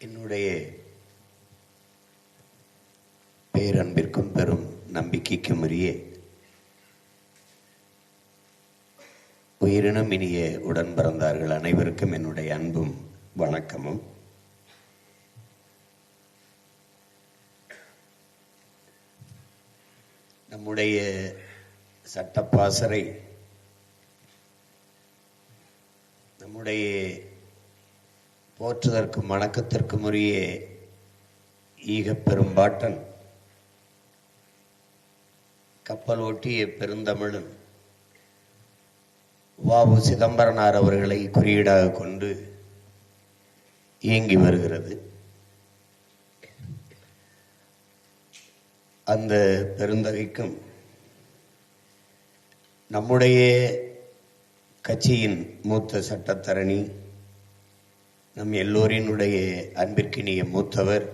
என்னுடைய பேரன்பிற்கும் பெரும் நம்பிக்கைக்கும் உரிய உயிரினும் இனிய உடன் பிறந்தார்கள் அனைவருக்கும் என்னுடைய அன்பும் வணக்கமும். நம்முடைய சட்டப்பாசறை நம்முடைய போற்றுதற்கும் வணக்கத்திற்கும் உரிய ஈகப் பெரும்பாட்டன் கப்பல் ஓட்டிய பெருந்தமிழன் வ.உ. சிதம்பரனார் அவர்களை குறியீடாக கொண்டு இயங்கி வருகிறது. அந்த பெருந்தகைக்கும் நம்முடைய கட்சியின் மூத்த சட்டத்தரணி, நம் எல்லோரினுடைய அன்பிற்கினிய மூத்தவர்,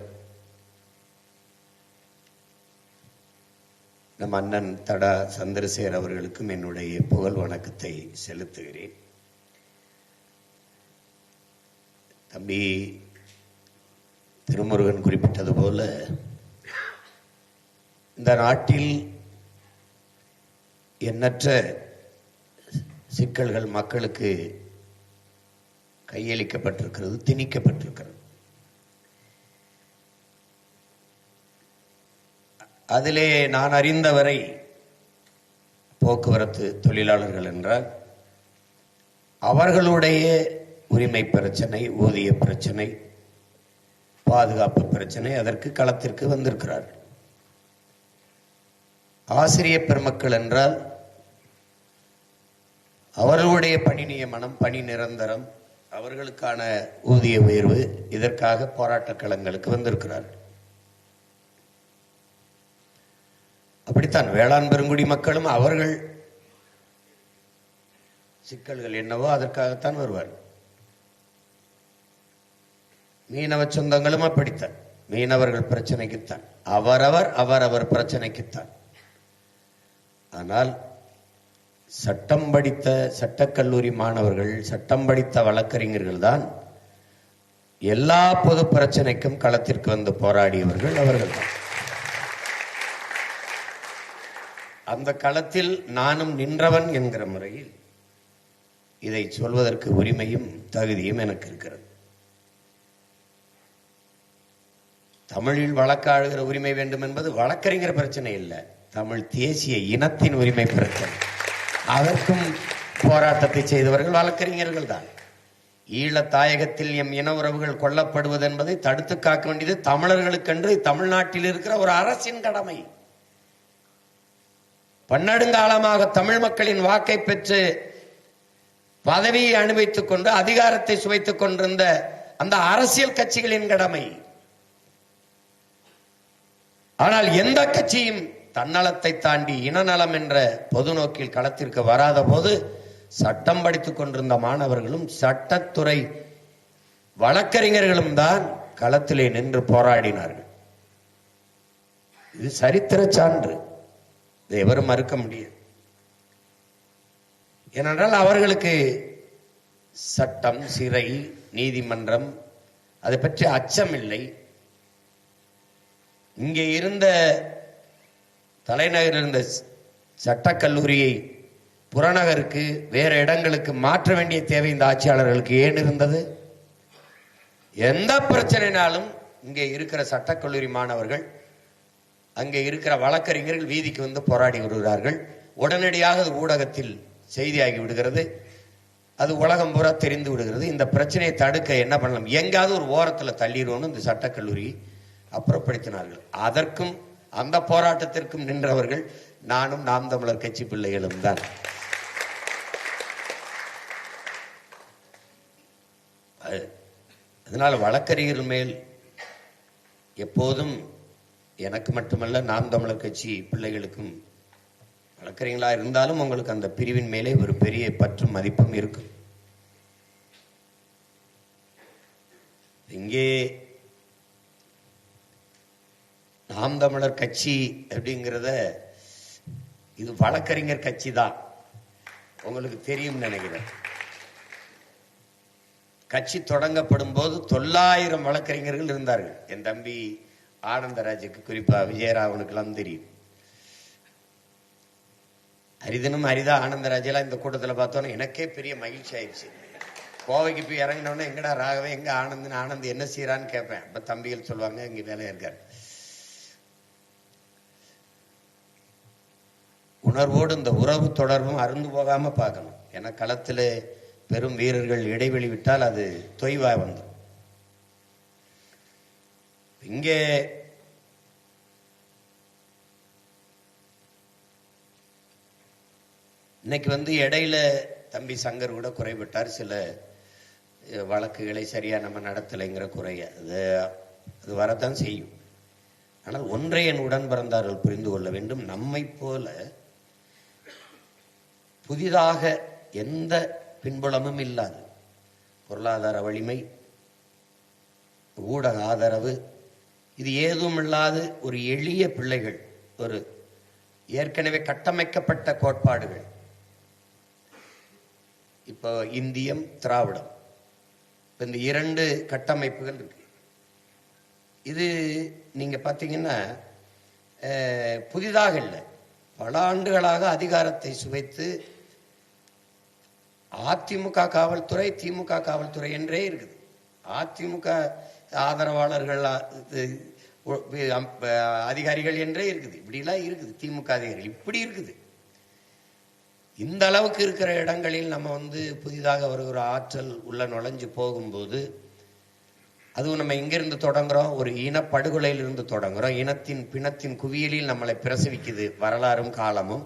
நம் அண்ணன் தடா சந்திரசேகர் அவர்களுக்கும் என்னுடைய புகழ் வணக்கத்தை செலுத்துகிறேன். தம்பி திருமுருகன் குறிப்பிட்டது போல இந்த நாட்டில் எண்ணற்ற சிக்கல்கள் மக்களுக்கு கையளிக்கப்பட்டிருக்கிறது, திணிக்கப்பட்டிருக்கிறது. அதிலே நான் அறிந்தவரை போக்குவரத்து தொழிலாளர்கள் என்றால் அவர்களுடைய உரிமை பிரச்சனை, ஊதிய பிரச்சனை, பாதுகாப்பு பிரச்சனை, அதற்கு களத்திற்கு வந்திருக்கிறார்கள். ஆசிரியர் பெருமக்கள் என்றால் அவர்களுடைய பணி நியமனம், பணி நிரந்தரம், அவர்களுக்கான ஊதிய உயர்வு, இதற்காக போராட்ட களங்களுக்கு வந்திருக்கிறார்கள். அப்படித்தான் வேளாண் பெருங்குடி மக்களும் அவர்கள் சிக்கல்கள் என்னவோ அதற்காகத்தான் வருவார்கள். மீனவ சொந்தங்களும் அப்படித்தான், மீனவர்கள் பிரச்சனைக்குத்தான், அவரவர் பிரச்சனைக்குத்தான். ஆனால் சட்டம் படித்த சட்டக்கல்லூரி மாணவர்கள், சட்டம் படித்த வழக்கறிஞர்கள் தான் எல்லா பொது பிரச்சனைக்கும் களத்திற்கு வந்து போராடியவர்கள் அவர்கள் தான். அந்த களத்தில் நானும் நின்றவன் என்கிற முறையில் இதை சொல்வதற்கு உரிமையும் தகுதியும் எனக்கு இருக்கிறது. தமிழில் வழக்காடுகிற உரிமை வேண்டும் என்பது வழக்கறிஞர் பிரச்சனை இல்லை, தமிழ் தேசிய இனத்தின் உரிமை பிரச்சனை. அதற்கும் போராட்டத்தை செய்தவர்கள் வழக்கறிஞர்கள் தான். ஈழத் தாயகத்தில் எம் இன உறவுகள் கொல்லப்படுவது என்பதை தடுத்து காக்க வேண்டியது தமிழர்களுக்கென்று தமிழ்நாட்டில் இருக்கிற ஒரு அரசின் கடமை. பன்னெடுங்காலமாக தமிழ் மக்களின் வாக்கை பெற்று பதவியை அனுபவித்துக் கொண்டு அதிகாரத்தை சுவைத்துக் கொண்டிருந்த அந்த அரசியல் கட்சிகளின் கடமை. ஆனால் எந்த கட்சியும் தன்னலத்தை தாண்டி இனநலம் என்ற பொது நோக்கில் களத்திற்கு வராத போது சட்டம் படித்துக் கொண்டிருந்த மாணவர்களும் சட்டத்துறை வழக்கறிஞர்களும் தான் களத்திலே நின்று போராடினார்கள். இது சரித்திர சான்று, இதை எவரும் மறுக்க முடியாது. ஏனென்றால் அவர்களுக்கு சட்டம், சிறை, நீதிமன்றம் அதை பற்றி அச்சம் இல்லை. இங்கே இருந்த தலைநகரில் இருந்த சட்டக்கல்லூரியை புறநகருக்கு வேற இடங்களுக்கு மாற்ற வேண்டிய தேவை இந்த ஆட்சியாளர்களுக்கு ஏன் இருந்தது? எந்த பிரச்சனைனாலும் இங்கே இருக்கிற சட்டக்கல்லூரி மாணவர்கள், அங்கே இருக்கிற வழக்கறிஞர்கள் வீதிக்கு வந்து போராடி வருகிறார்கள். உடனடியாக அது ஊடகத்தில் செய்தியாகி விடுகிறது, அது உலகம் பூரா தெரிந்து விடுகிறது. இந்த பிரச்சனையை தடுக்க என்ன பண்ணலாம், எங்காவது ஒரு ஓரத்தில் தள்ளிடுவோம்னு இந்த சட்டக்கல்லூரி அப்புறப்படுத்தினார்கள். அதற்கும் அந்த போராட்டத்திற்கும் நின்றவர்கள் நானும் நாம் தமிழர் கட்சி பிள்ளைகளும் தான். அதனால வழக்கறிஞர்கள் மேல் எப்போதும் எனக்கு மட்டுமல்ல, நாம் தமிழர் கட்சி பிள்ளைகளுக்கும், வழக்கறிஞர்களா இருந்தாலும் உங்களுக்கு அந்த பிரிவின் மேலே ஒரு பெரிய பற்றும் மதிப்பும் இருக்கும். இங்கே நாம் தமிழர் கட்சி அப்படிங்கிறத, இது வழக்கறிஞர் கட்சி தான், உங்களுக்கு தெரியும் நினைக்கிறேன். கட்சி தொடங்கப்படும் போது 900 வழக்கறிஞர்கள் இருந்தார்கள். என் தம்பி ஆனந்தராஜுக்கு, குறிப்பா விஜயராவனுக்கெல்லாம் தெரியும். அரிதனும் அரிதா ஆனந்தராஜெல்லாம் இந்த கூட்டத்தில் பார்த்தோன்னா எனக்கே பெரிய மகிழ்ச்சி ஆயிடுச்சு. கோவைக்கு போய் இறங்கினோன்னா எங்கடா ராகவே, எங்க ஆனந்த், ஆனந்த் என்ன செய்யறான்னு கேட்பேன். அப்ப தம்பிகள் சொல்லுவாங்க இங்க வேலையா இருக்காரு. உணர்வோடு இந்த உறவு தொடர்பும் அருந்து போகாம பார்க்கணும். ஏன்னா களத்தில் பெரும் வீரர்கள் இடைவெளி விட்டால் அது தொய்வா வந்துடும். இங்கே இன்னைக்கு இடையில தம்பி சங்கர் கூட குறைபட்டார். சில வழக்குகளை சரியா நம்ம நடத்தலைங்கிற குறைய அது வரத்தான் செய்யும். ஆனால் ஒன்றை என் உடன் பிறந்தார்கள் புரிந்து கொள்ள வேண்டும். நம்மை போல புதிதாக எந்த பின்புலமும் இல்லாது, பொருளாதார வலிமை, ஊடக ஆதரவு, இது ஏதும் இல்லாது ஒரு எளிய பிள்ளைகள், ஒரு ஏற்கனவே கட்டமைக்கப்பட்ட கோட்பாடுகள். இப்போ இந்தியம், திராவிடம், இந்த 2 கட்டமைப்புகள் இருக்கு. இது நீங்க பாத்தீங்கன்னா புதிதாக இல்லை, பல ஆண்டுகளாக அதிகாரத்தை சுவைத்து அதிமுக காவல்துறை, திமுக காவல்துறை என்றே இருக்குது. அதிமுக ஆதரவாளர்கள், அதிகாரிகள் என்றே இருக்குது. இப்படிலாம் இருக்குது. திமுக அதிகாரிகள் இப்படி இருக்குது. இந்த அளவுக்கு இருக்கிற இடங்களில் நம்ம புதிதாக வருகிற ஆற்றல் உள்ள நுழைஞ்சு போகும்போது, அதுவும் நம்ம இங்கிருந்து தொடங்குறோம், ஒரு இனப்படுகொலையிலிருந்து தொடங்குறோம். இனத்தின் பிணத்தின் குவியலில் நம்மளை பிரசவிக்குது வரலாறும் காலமும்.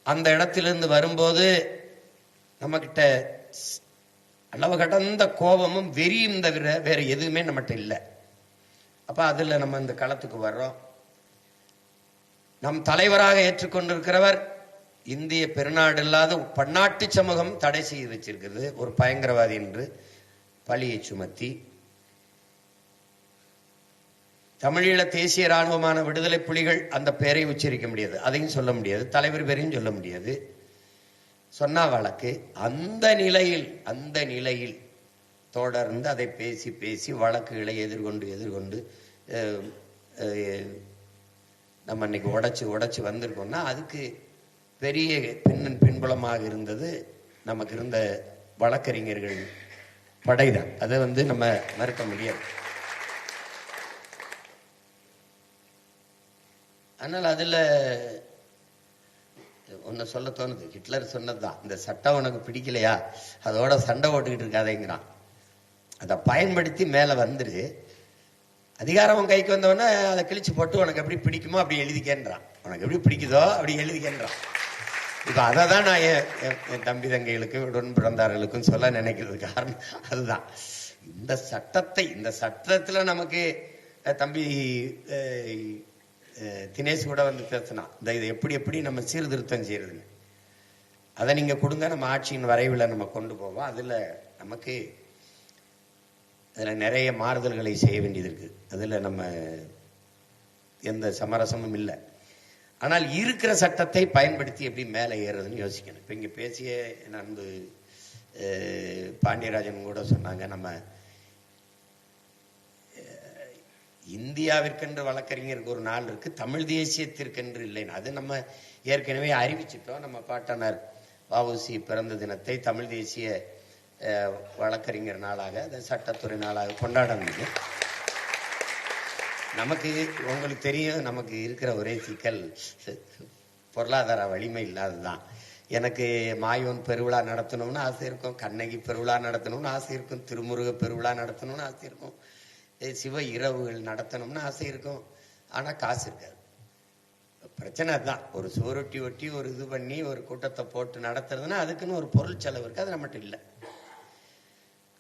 அந்த இடத்திலிருந்து வரும்போது நம்ம கிட்ட அளவு கடந்த கோபமும் வெறியும் தவிர வேற எதுவுமே நம்மகிட்ட இல்லை. அப்ப அதுல நம்ம இந்த களத்துக்கு வர்றோம். நம் தலைவராக ஏற்றுக்கொண்டிருக்கிறவர் இந்திய பெருநாடு இல்லாத பன்னாட்டு சமூகம் தடை செய்து வச்சிருக்கிறது. ஒரு பயங்கரவாதி என்று பழியை சுமத்தி, தமிழீழ தேசிய ராணுவமான விடுதலை புலிகள் அந்த பெயரை உச்சரிக்க முடியாது, அதையும் சொல்ல முடியாது, தலைவர் பேரையும் சொல்ல முடியாது. சொன்னா வழக்கு. அந்த நிலையில் தொடர்ந்து அதை பேசி பேசி வழக்குகளை எதிர்கொண்டு நம்ம இன்னைக்கு உடைச்சு வந்திருக்கோம்னா அதுக்கு பெரிய பின்புலமாக இருந்தது நமக்கு இருந்த வழக்கறிஞர்கள் படைதான். அதை நம்ம மறுக்க முடியாது. ஆனால் அதுல ஒன்னு சொல்ல தோணுது. ஹிட்லர் சொன்னதுதான், இந்த சட்டம் உனக்கு பிடிக்கலையா அதோட சண்டை ஓட்டுக்கிட்டு இருக்காதேங்கிறான். அதை பயன்படுத்தி மேல வந்துரு, அதிகாரம் கைக்கு வந்தவொடனே அதை கிழிச்சு போட்டு உனக்கு எப்படி பிடிக்குமோ அப்படி எழுதிக்கேன்றான். உனக்கு எப்படி பிடிக்குதோ அப்படி எழுதிக்கேன்றான். இப்ப அதை தான் நான் என் தம்பி தங்கைகளுக்கும் உடன் பிறந்தார்களுக்கும் சொல்ல நினைக்கிறது காரணம் அதுதான். இந்த சட்டத்துல நமக்கு தம்பி தினேஷ் கூட பேசினான், இதை எப்படி நம்ம சீர்திருத்தம் செய்யறதுன்னு. அதை நீங்க கொடுங்க, நம்ம ஆட்சியின் வரைவில் நம்ம கொண்டு போவோம். அதுல நமக்கு நிறைய மாறுதல்களை செய்ய வேண்டியது இருக்கு. அதுல நம்ம எந்த சமரசமும் இல்லை. ஆனால் இருக்கிற சட்டத்தை பயன்படுத்தி எப்படி மேலே ஏறுறதுன்னு யோசிக்கணும். இப்ப இங்க பேசிய அன்பு பாண்டியராஜன் கூட சொன்னாங்க, நம்ம இந்தியாவிற்கென்று வழக்கறிஞருக்கு ஒரு நாள் இருக்கு, தமிழ் தேசியத்திற்கென்று இல்லைன்னு. அது நம்ம ஏற்கனவே அறிவிச்சிட்டோம். நம்ம பாட்டனார் வ.உ.சி பிறந்த தினத்தை தமிழ் தேசிய வழக்கறிஞர் நாளாக, அதை சட்டத்துறை நாளாக கொண்டாட முடியும். நமக்கு உங்களுக்கு தெரியும், நமக்கு இருக்கிற ஒரே சிக்கல் பொருளாதார வலிமை இல்லாததுதான். எனக்கு மாயோன் பெருவிழா நடத்தணும்னு ஆசை இருக்கும், கண்ணகி பெருவிழா நடத்தணும்னு ஆசை இருக்கும், திருமுருக பெருவிழா நடத்தணும்னு ஆசை இருக்கும், சிவ இரவுகள் நடத்தணும்னு ஆசை இருக்கும். ஆனா காசு இருக்காது. பிரச்சனை தான். ஒரு சுவரொட்டி ஒட்டி ஒரு இது பண்ணி ஒரு கூட்டத்தை போட்டு நடத்துறதுன்னா அதுக்குன்னு ஒரு பொருள் செலவு இருக்கு. அது நம்மகிட்ட இல்லை.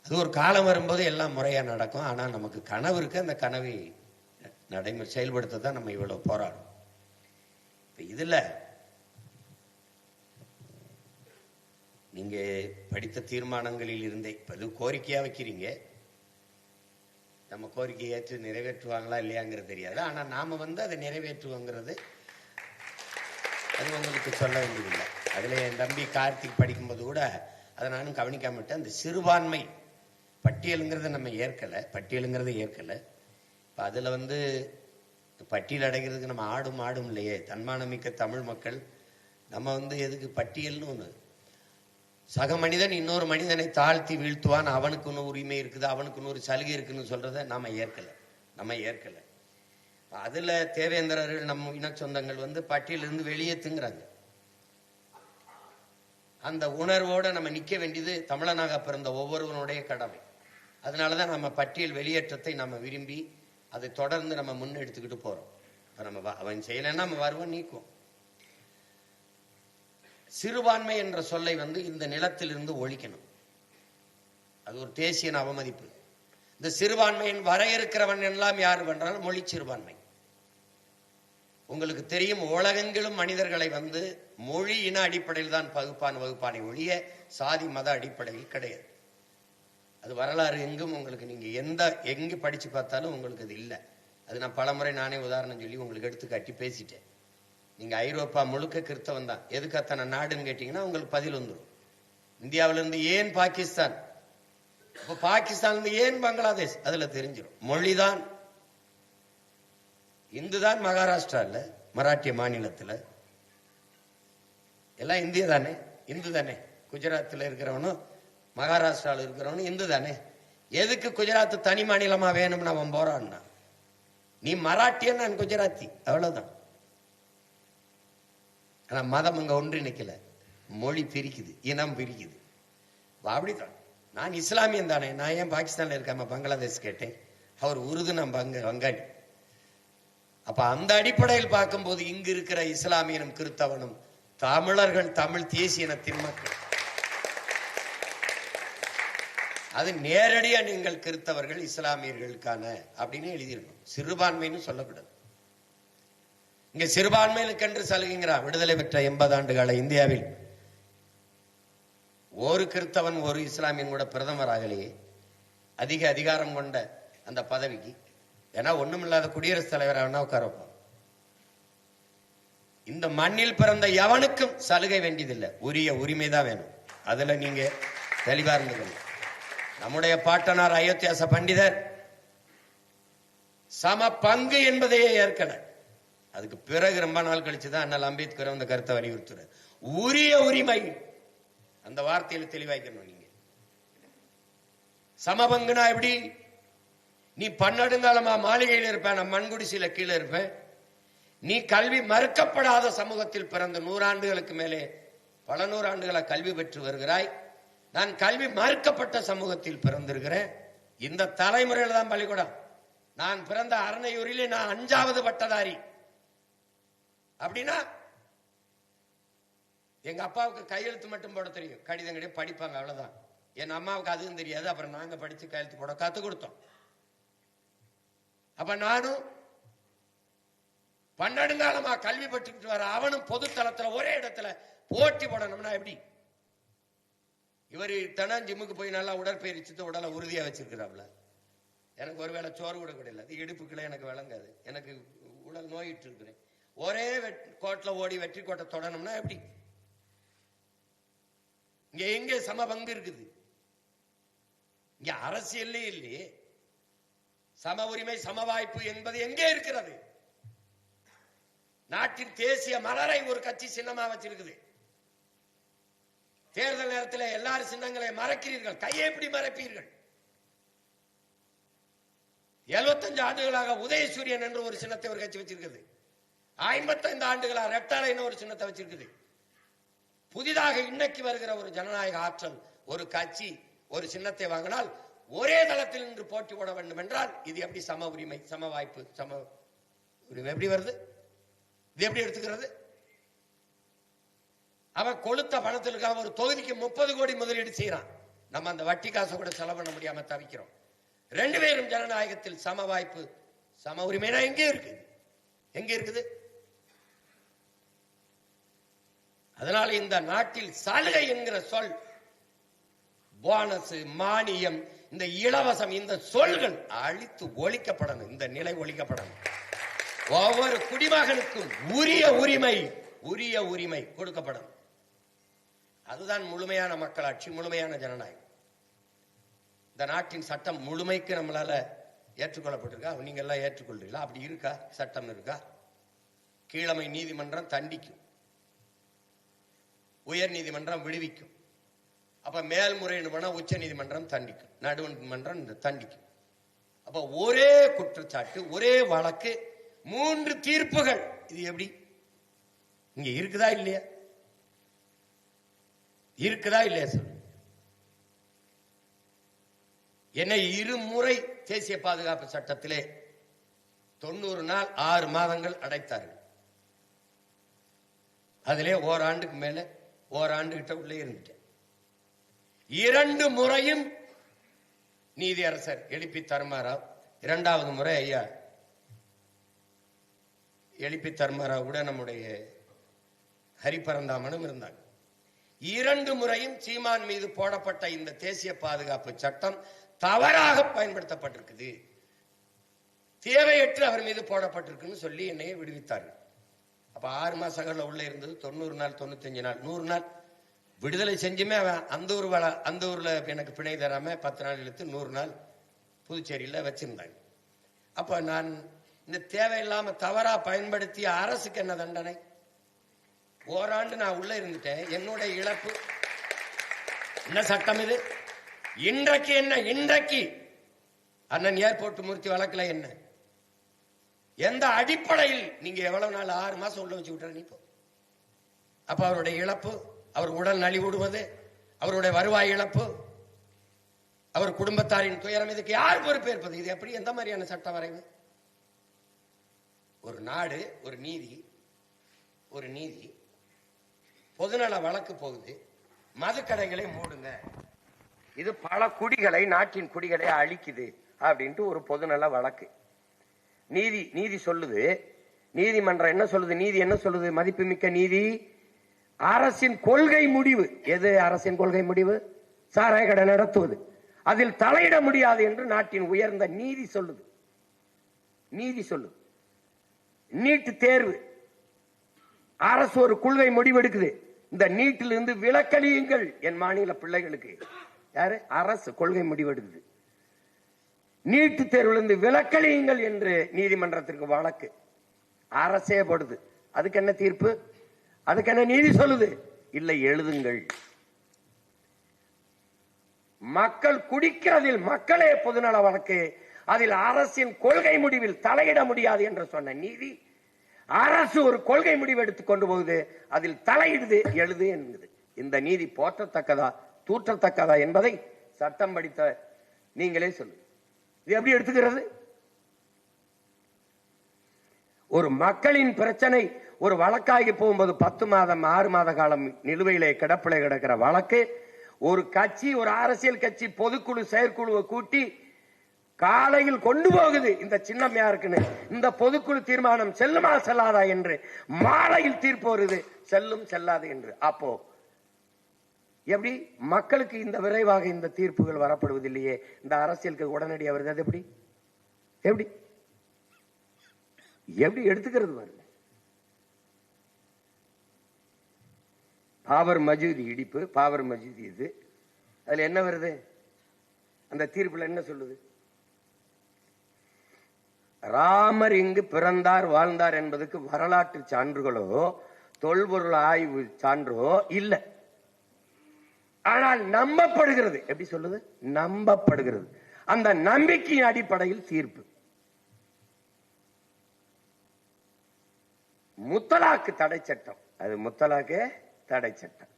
அது ஒரு காலம் வரும்போது எல்லாம் முறையா நடக்கும். ஆனா நமக்கு கனவு இருக்கு, அந்த கனவை நடைமுறை செயல்படுத்த தான் நம்ம இவ்வளவு போராடும். இதுல நீங்க படித்த தீர்மானங்களில் இருந்தே இப்ப கோரிக்கையா வைக்கிறீங்க, நம்ம கோரிக்கையை ஏற்று நிறைவேற்றுவாங்களா இல்லையாங்கிறது தெரியாது. ஆனா நாம அதை நிறைவேற்றுவோங்கிறது அது உங்களுக்கு சொல்ல வேண்டியதில்லை. அதுல என் தம்பி கார்த்திக் படிக்கும்போது கூட அதை நானும் கவனிக்காம விட்டேன். அந்த சிறுபான்மை பட்டியலுங்கிறத நம்ம ஏற்கலை. இப்போ அதில் பட்டியல் அடைகிறதுக்கு நம்ம ஆடும் இல்லையே. தன்மானமிக்க தமிழ் மக்கள் நம்ம எதுக்கு பட்டியல்னு ஒன்று. சக மனிதன் இன்னொரு மனிதனை தாழ்த்தி வீழ்த்துவான், அவனுக்கு உரிமை இருக்குது, அவனுக்கு ஒரு சலுகை இருக்குன்னு சொல்றத நம்ம ஏற்கலை. அதுல தேவேந்திரர்கள் நம்ம இன சொந்தங்கள் பட்டியலிருந்து வெளியேற்றுங்கிறாங்க. அந்த உணர்வோட நம்ம நிக்க வேண்டியது தமிழனாக பிறந்த ஒவ்வொருவனுடைய கடமை. அதனாலதான் நம்ம பட்டியல் வெளியேற்றத்தை நம்ம விரும்பி அதை தொடர்ந்து நம்ம முன்னெடுத்துக்கிட்டு போறோம். நம்ம அவன் செய்யலைன்னா நம்ம வருவோம், நீக்குவோம். சிறுபான்மை என்ற சொல்லை இந்த நிலத்திலிருந்து ஒழிக்கணும். அது ஒரு தேசிய அவமதிப்பு. இந்த சிறுபான்மையின் வரையறுக்கிறவன் எல்லாம் யாரு பண்றாலும் மொழி சிறுபான்மை. உங்களுக்கு தெரியும், உலகெங்கிலும் மனிதர்களை மொழி இன அடிப்படையில் தான் வகுப்பானை ஒழிய சாதி மத அடிப்படையில் கிடையாது. அது வரலாறு எங்கும் உங்களுக்கு நீங்க எங்க படிச்சு பார்த்தாலும் உங்களுக்கு அது இல்லை. அது நான் பலமுறை நானே உதாரணம் சொல்லி உங்களுக்கு எடுத்து காட்டி பேசிட்டேன். நீங்க ஐரோப்பா முழுக்க கிறிஸ்தவன் தான், எதுக்கு அத்தனை நாடுன்னு கேட்டீங்கன்னா உங்களுக்கு பதில் வந்துடும். இந்தியாவிலிருந்து ஏன் பாகிஸ்தான், இப்ப பாகிஸ்தான் ஏன் பங்களாதேஷ், அதுல தெரிஞ்சிடும். மொழிதான். இந்துதான் மகாராஷ்டிரால, மராட்டிய மாநிலத்துல எல்லாம் இந்திய தானே, இந்து தானே. குஜராத்தில் இருக்கிறவனும் மகாராஷ்டிராவில் இருக்கிறவனும் இந்து தானே. எதுக்கு குஜராத் தனி மாநிலமா வேணும்னு அவன் போறான்னா, நீ மராட்டியன் நான் குஜராத்தி, அவ்வளவுதான். ஆனா மதம் அங்க ஒன்று நிக்கல, மொழி பிரிக்குது, இனம் பிரிக்குது. அப்படித்தான். நான் இஸ்லாமியன் தானே, நான் ஏன் பாகிஸ்தான்ல இருக்காம பங்களாதேஷ் கேட்டேன். அவர் உருது, நான் வங்காளி. அப்ப அந்த அடிப்படையில் பார்க்கும்போது இங்கு இருக்கிற இஸ்லாமியனும் கிறிஸ்தவனும் தமிழர்கள், தமிழ் தேசிய இனத்தின் மக்கள். அது நேரடியா நீங்கள் கிறிஸ்தவர்கள் இஸ்லாமியர்களுக்கான அப்படின்னு எழுதியிருக்கணும். சிறுபான்மைன்னு சொல்லக்கூடாது. இங்க சிறுபான்மையினுக்கென்று சலுகைங்கிறான். விடுதலை பெற்ற 80 ஆண்டு கால இந்தியாவில் ஒரு கிறிஸ்தவன் ஒரு இஸ்லாமியன் கூட பிரதமர் ஆகலையே. அதிக அதிகாரம் கொண்ட அந்த பதவிக்கு ஏன்னா ஒண்ணுமில்லாத குடியரசுத் தலைவராக வேணா உட்கார வைப்பான். இந்த மண்ணில் பிறந்த எவனுக்கும் சலுகை வேண்டியதில்லை, உரிய உரிமைதான் வேணும். அதுல நீங்க தெளிவா இருந்துக்கணும். நம்முடைய பாட்டனார் அயோத்தியாச பண்டிதர் சம பங்கு என்பதையே ஏற்கல. அதுக்கு பிறகு ரொம்ப நாள் கழிச்சுதான் அண்ணல் அம்பேத்கர் அந்த கருத்தை வலியுறுத்துறார். உரிய உரிமை, அந்த வார்த்தையில தெளிவாய்க்கணும். நீங்க சமபங்குனா எப்படி? நீ பன்னெடுங்காலமா மாளிகையில் இருப்ப, நான் மண்குடிசையில கீழே இருப்பேன். நீ கல்வி மறுக்கப்படாத சமூகத்தில் பிறந்த 100 ஆண்டுகளுக்கு மேலே பல 100 ஆண்டுகளா கல்வி பெற்று வருகிறாய். நான் கல்வி மறுக்கப்பட்ட சமூகத்தில் பிறந்திருக்கிறேன். இந்த தலைமுறையில தான் பள்ளிக்கூடம். நான் பிறந்த அரணையூரிலே நான் 5வது பட்டதாரி. அப்படின்னா எங்க அப்பாவுக்கு கையெழுத்து மட்டும் போட தெரியும், கடிதம் கிடையாது, படிப்பாங்க, அவ்வளவுதான். என் அம்மாவுக்கு அதுவும் தெரியாது. அப்புறம் நாங்க படிச்சு கையெழுத்து போட கத்து கொடுத்தோம். அப்ப நானும் 12 காலமா கல்வி பெற்றுக்கிட்டு வர அவனும் பொதுத்தளத்துல ஒரே இடத்துல போட்டி போடணும்னா எப்படி? இவர் தினம் ஜிம்முக்கு போய் நல்லா உடற்பயிற்சி உடலை உறுதியா வச்சிருக்கிறாப்ல. எனக்கு ஒருவேளை சோறு கூட கிடையாது, இடுப்புக்குள்ள எனக்கு விளங்காது, எனக்கு உடல் நோயிட்டு இருக்கிறேன். ஒரே கோட்டில் ஓடி வெற்றி கோட்டை தொடணும்னா எப்படி? இங்க எங்க சம பங்கு இருக்குது? இங்க அரசியல்லே இல்லையே. சம உரிமை சம வாய்ப்பு என்பது எங்கே இருக்கிறது? நாட்டின் தேசிய மலரை ஒரு கட்சி சின்னமா வச்சிருக்குது. தேர்தல் நேரத்தில் எல்லாரும் சின்னங்களை மறைக்கிறீர்கள். கையை எப்படி மறைப்பீர்கள்? 75 ஆண்டுகளாக உதயசூரியன் என்று ஒரு சின்னத்தை ஒரு கட்சி வச்சிருக்குது. 55 ஆண்டுகளாக ரெட்டாலைன்னு ஒரு சின்னத்தை வச்சிருக்குது. புதிதாக இன்னைக்கு வருகிற ஒரு ஜனநாயக ஆற்றல் ஒரு கட்சி ஒரு சின்னத்தை வாங்கினால் ஒரே தளத்தில் நின்று போட்டி போட வேண்டும் என்றால் இது எப்படி சம உரிமை சம வாய்ப்பு சம உரிமை எப்படி வருது? இது எப்படி எடுத்துக்கிறது? அவன் கொளுத்த பணத்திற்காக ஒரு தொகுதிக்கு 30 கோடி முதலீடு செய்யறான். நம்ம அந்த வட்டி காசை கூட செலவு பண்ண முடியாம தவிக்கிறோம். 2 பேரும் ஜனநாயகத்தில் சம வாய்ப்பு சம உரிமைனா எங்கே இருக்குது? எங்க இருக்குது? அதனால இந்த நாட்டில் சலுகை என்கிற சொல், போனஸ், மானியம், இந்த இலவசம், இந்த சொல்கள் அழித்து ஒழிக்கப்படணும். இந்த நிலை ஒழிக்கப்படணும். ஒவ்வொரு குடிமகனுக்கும் உரிய உரிமை கொடுக்கப்படணும். அதுதான் முழுமையான மக்களாட்சி, முழுமையான ஜனநாயகம். இந்த நாட்டின் சட்டம் முழுமைக்கு நம்மளால ஏற்றுக்கொள்ளப்பட்டிருக்கா? நீங்க எல்லாம் ஏற்றுக்கொள்றீங்களா? அப்படி இருக்கா? சட்டம் இருக்கா? கீழமை நீதிமன்றம் தண்டிக்கும், உயர் நீதிமன்றம் விடுவிக்கும். அப்ப மேல்முறையீடு பண்ண உச்ச நீதிமன்றம் தண்டிக்கும், நடுவன்மன்றம் தண்டிக்கும். அப்ப ஒரே குற்றச்சாட்டு, ஒரே வழக்கு, 3 தீர்ப்புகள். இது எப்படி இங்க இருக்குதா இல்லையா? இருக்குதா இல்லையா சார்? என்னை 2 முறை தேசிய பாதுகாப்பு சட்டத்திலே 90 நாள் 6 மாதங்கள் அடைத்தார்கள். அதிலே ஓராண்டுக்கு மேல ஓராண்டு கிட்ட உள்ளே இருந்துட்டேன். 2 முறையும் நீதியரசர் எழுப்பி தர்மாராவ், 2வது முறை ஐயா எழுப்பி தர்மாராவ் கூட நம்முடைய ஹரிபரந்தாமனும் இருந்தாங்க. 2 முறையும் சீமான் மீது போடப்பட்ட இந்த தேசிய பாதுகாப்பு சட்டம் தவறாக பயன்படுத்தப்பட்டிருக்குது, தேவையற்று அவர் மீது போடப்பட்டிருக்குன்னு சொல்லி என்னைய விடுவித்தார்கள். அப்ப 6 மாசங்கள்ல உள்ள இருந்தது 90 நாள், 95 நாள், 100 நாள். விடுதலை செஞ்சுமே அவன் அந்த ஊர்ல எனக்கு பிணை தராம 10 நாள் இழுத்து 100 நாள் புதுச்சேரியில வச்சிருந்தாங்க. அப்ப நான் இந்த தேவையில்லாம தவறா பயன்படுத்திய அரசுக்கு என்ன தண்டனை? ஓராண்டு நான் உள்ள இருந்துட்டேன், என்னுடைய இழப்பு என்ன? சட்டம் இது. இன்றைக்கு என்ன? இன்றைக்கு அண்ணன் ஏர்போர்ட் மூர்த்தி வழக்குல என்ன? எந்த அடிப்படையில் நீங்க எவ்வளவு நாள் 6 மாசம் உள்ள வச்சு விட்டுற? இப்போ அப்ப அவருடைய இழப்பு, அவர் உடல் நலிவுடுவது, அவருடைய வருவாய் இழப்பு, அவர் குடும்பத்தாரின் துயரம், இதுக்கு யார் பொறுப்பேற்பது? இது எப்படி, எந்த மாதிரியான சட்ட வரைவு? ஒரு நாடு, ஒரு நீதி பொதுநல வழக்கு போகுது, மதுக்கடைகளை மூடுங்க, இது பல குடிகளை, நாட்டின் குடிகளை அழிக்குது அப்படின்ட்டு ஒரு பொதுநல வழக்கு. நீதி சொல்லுது, நீதிமன்றம் என்ன சொல்லுது? நீதி என்ன சொல்லுது? மதிப்புமிக்க நீதி, அரசின் கொள்கை முடிவு. எது அரசின் கொள்கை முடிவு? சாராய கடை நடத்துவது. அதில் தலையிட முடியாது என்று நாட்டின் உயர்ந்த நீதி சொல்லுது. நீட் தேர்வு, அரசு ஒரு கொள்கை முடிவெடுக்குது, இந்த நீட்டில் இருந்து விலக்களியுங்கள் என் மாநில பிள்ளைகளுக்கு. யாரு? அரசு கொள்கை முடிவெடுக்குது. நீட்டு தேர்விலிருந்து விலக்களியுங்கள் என்று நீதிமன்றத்திற்கு வழக்கு அரசே போடுது. அதுக்கு என்ன தீர்ப்பு? அதுக்கு என்ன நீதி சொல்லுது? இல்லை, எழுதுங்கள். மக்கள் குடிக்கிறதில் மக்களே பொதுநல வழக்கு, அதில் அரசின் கொள்கை முடிவில் தலையிட முடியாது என்று சொன்ன நீதி, அரசு ஒரு கொள்கை முடிவு எடுத்துக் கொண்டு போகுது, அதில் தலையிடுது, எழுது என்கிறது. இந்த நீதி போற்றத்தக்கதா தூற்றத்தக்கதா என்பதை சட்டம் படித்த நீங்களே சொல்லு. இது எப்படி எடுத்துக்கிறது? ஒரு மக்களின் பிரச்சனை ஒரு வழக்காகி போகும்போது 10 மாதம் 6 மாத காலம் நிலுவையிலே கிடப்பிலை கிடக்கிற வழக்கு, ஒரு கட்சி, ஒரு அரசியல் கட்சி பொதுக்குழு செயற்குழுவை கூட்டி காலையில் கொண்டு போகுது, இந்த சின்னம் யாருக்குன்னு, இந்த பொதுக்குழு தீர்மானம் செல்லுமா செல்லாதா என்று, மாலையில் தீர்ப்பு வருது செல்லும் செல்லாது என்று. அப்போ எப்படி மக்களுக்கு இந்த விரைவாக இந்த தீர்ப்புகள் வரப்படுவதில்லையே, இந்த அரசியலுக்கு உடனடியாக வருது? அது எப்படி எப்படி எப்படி எடுத்துக்கிறது பாருங்க. பாபர் மசூதி இடிப்பு, பாபர் மசூதி இது, அதுல என்ன வருது? அந்த தீர்ப்புல என்ன சொல்லுது? ராமர் இங்கு பிறந்தார் வாழ்ந்தார் என்பதுக்கு வரலாற்று சான்றுகளோ தொல்பொருள் ஆய்வு சான்றோ இல்ல, ஆனால் நம்பப்படுகிறது. எப்படி சொல்லுது? நம்பப்படுகிறது. அந்த நம்பிக்கையின் அடிப்படையில் தீர்ப்பு. முத்தலாக்கு தடை சட்டம், அது முத்தலாக்கு தடை சட்டம்,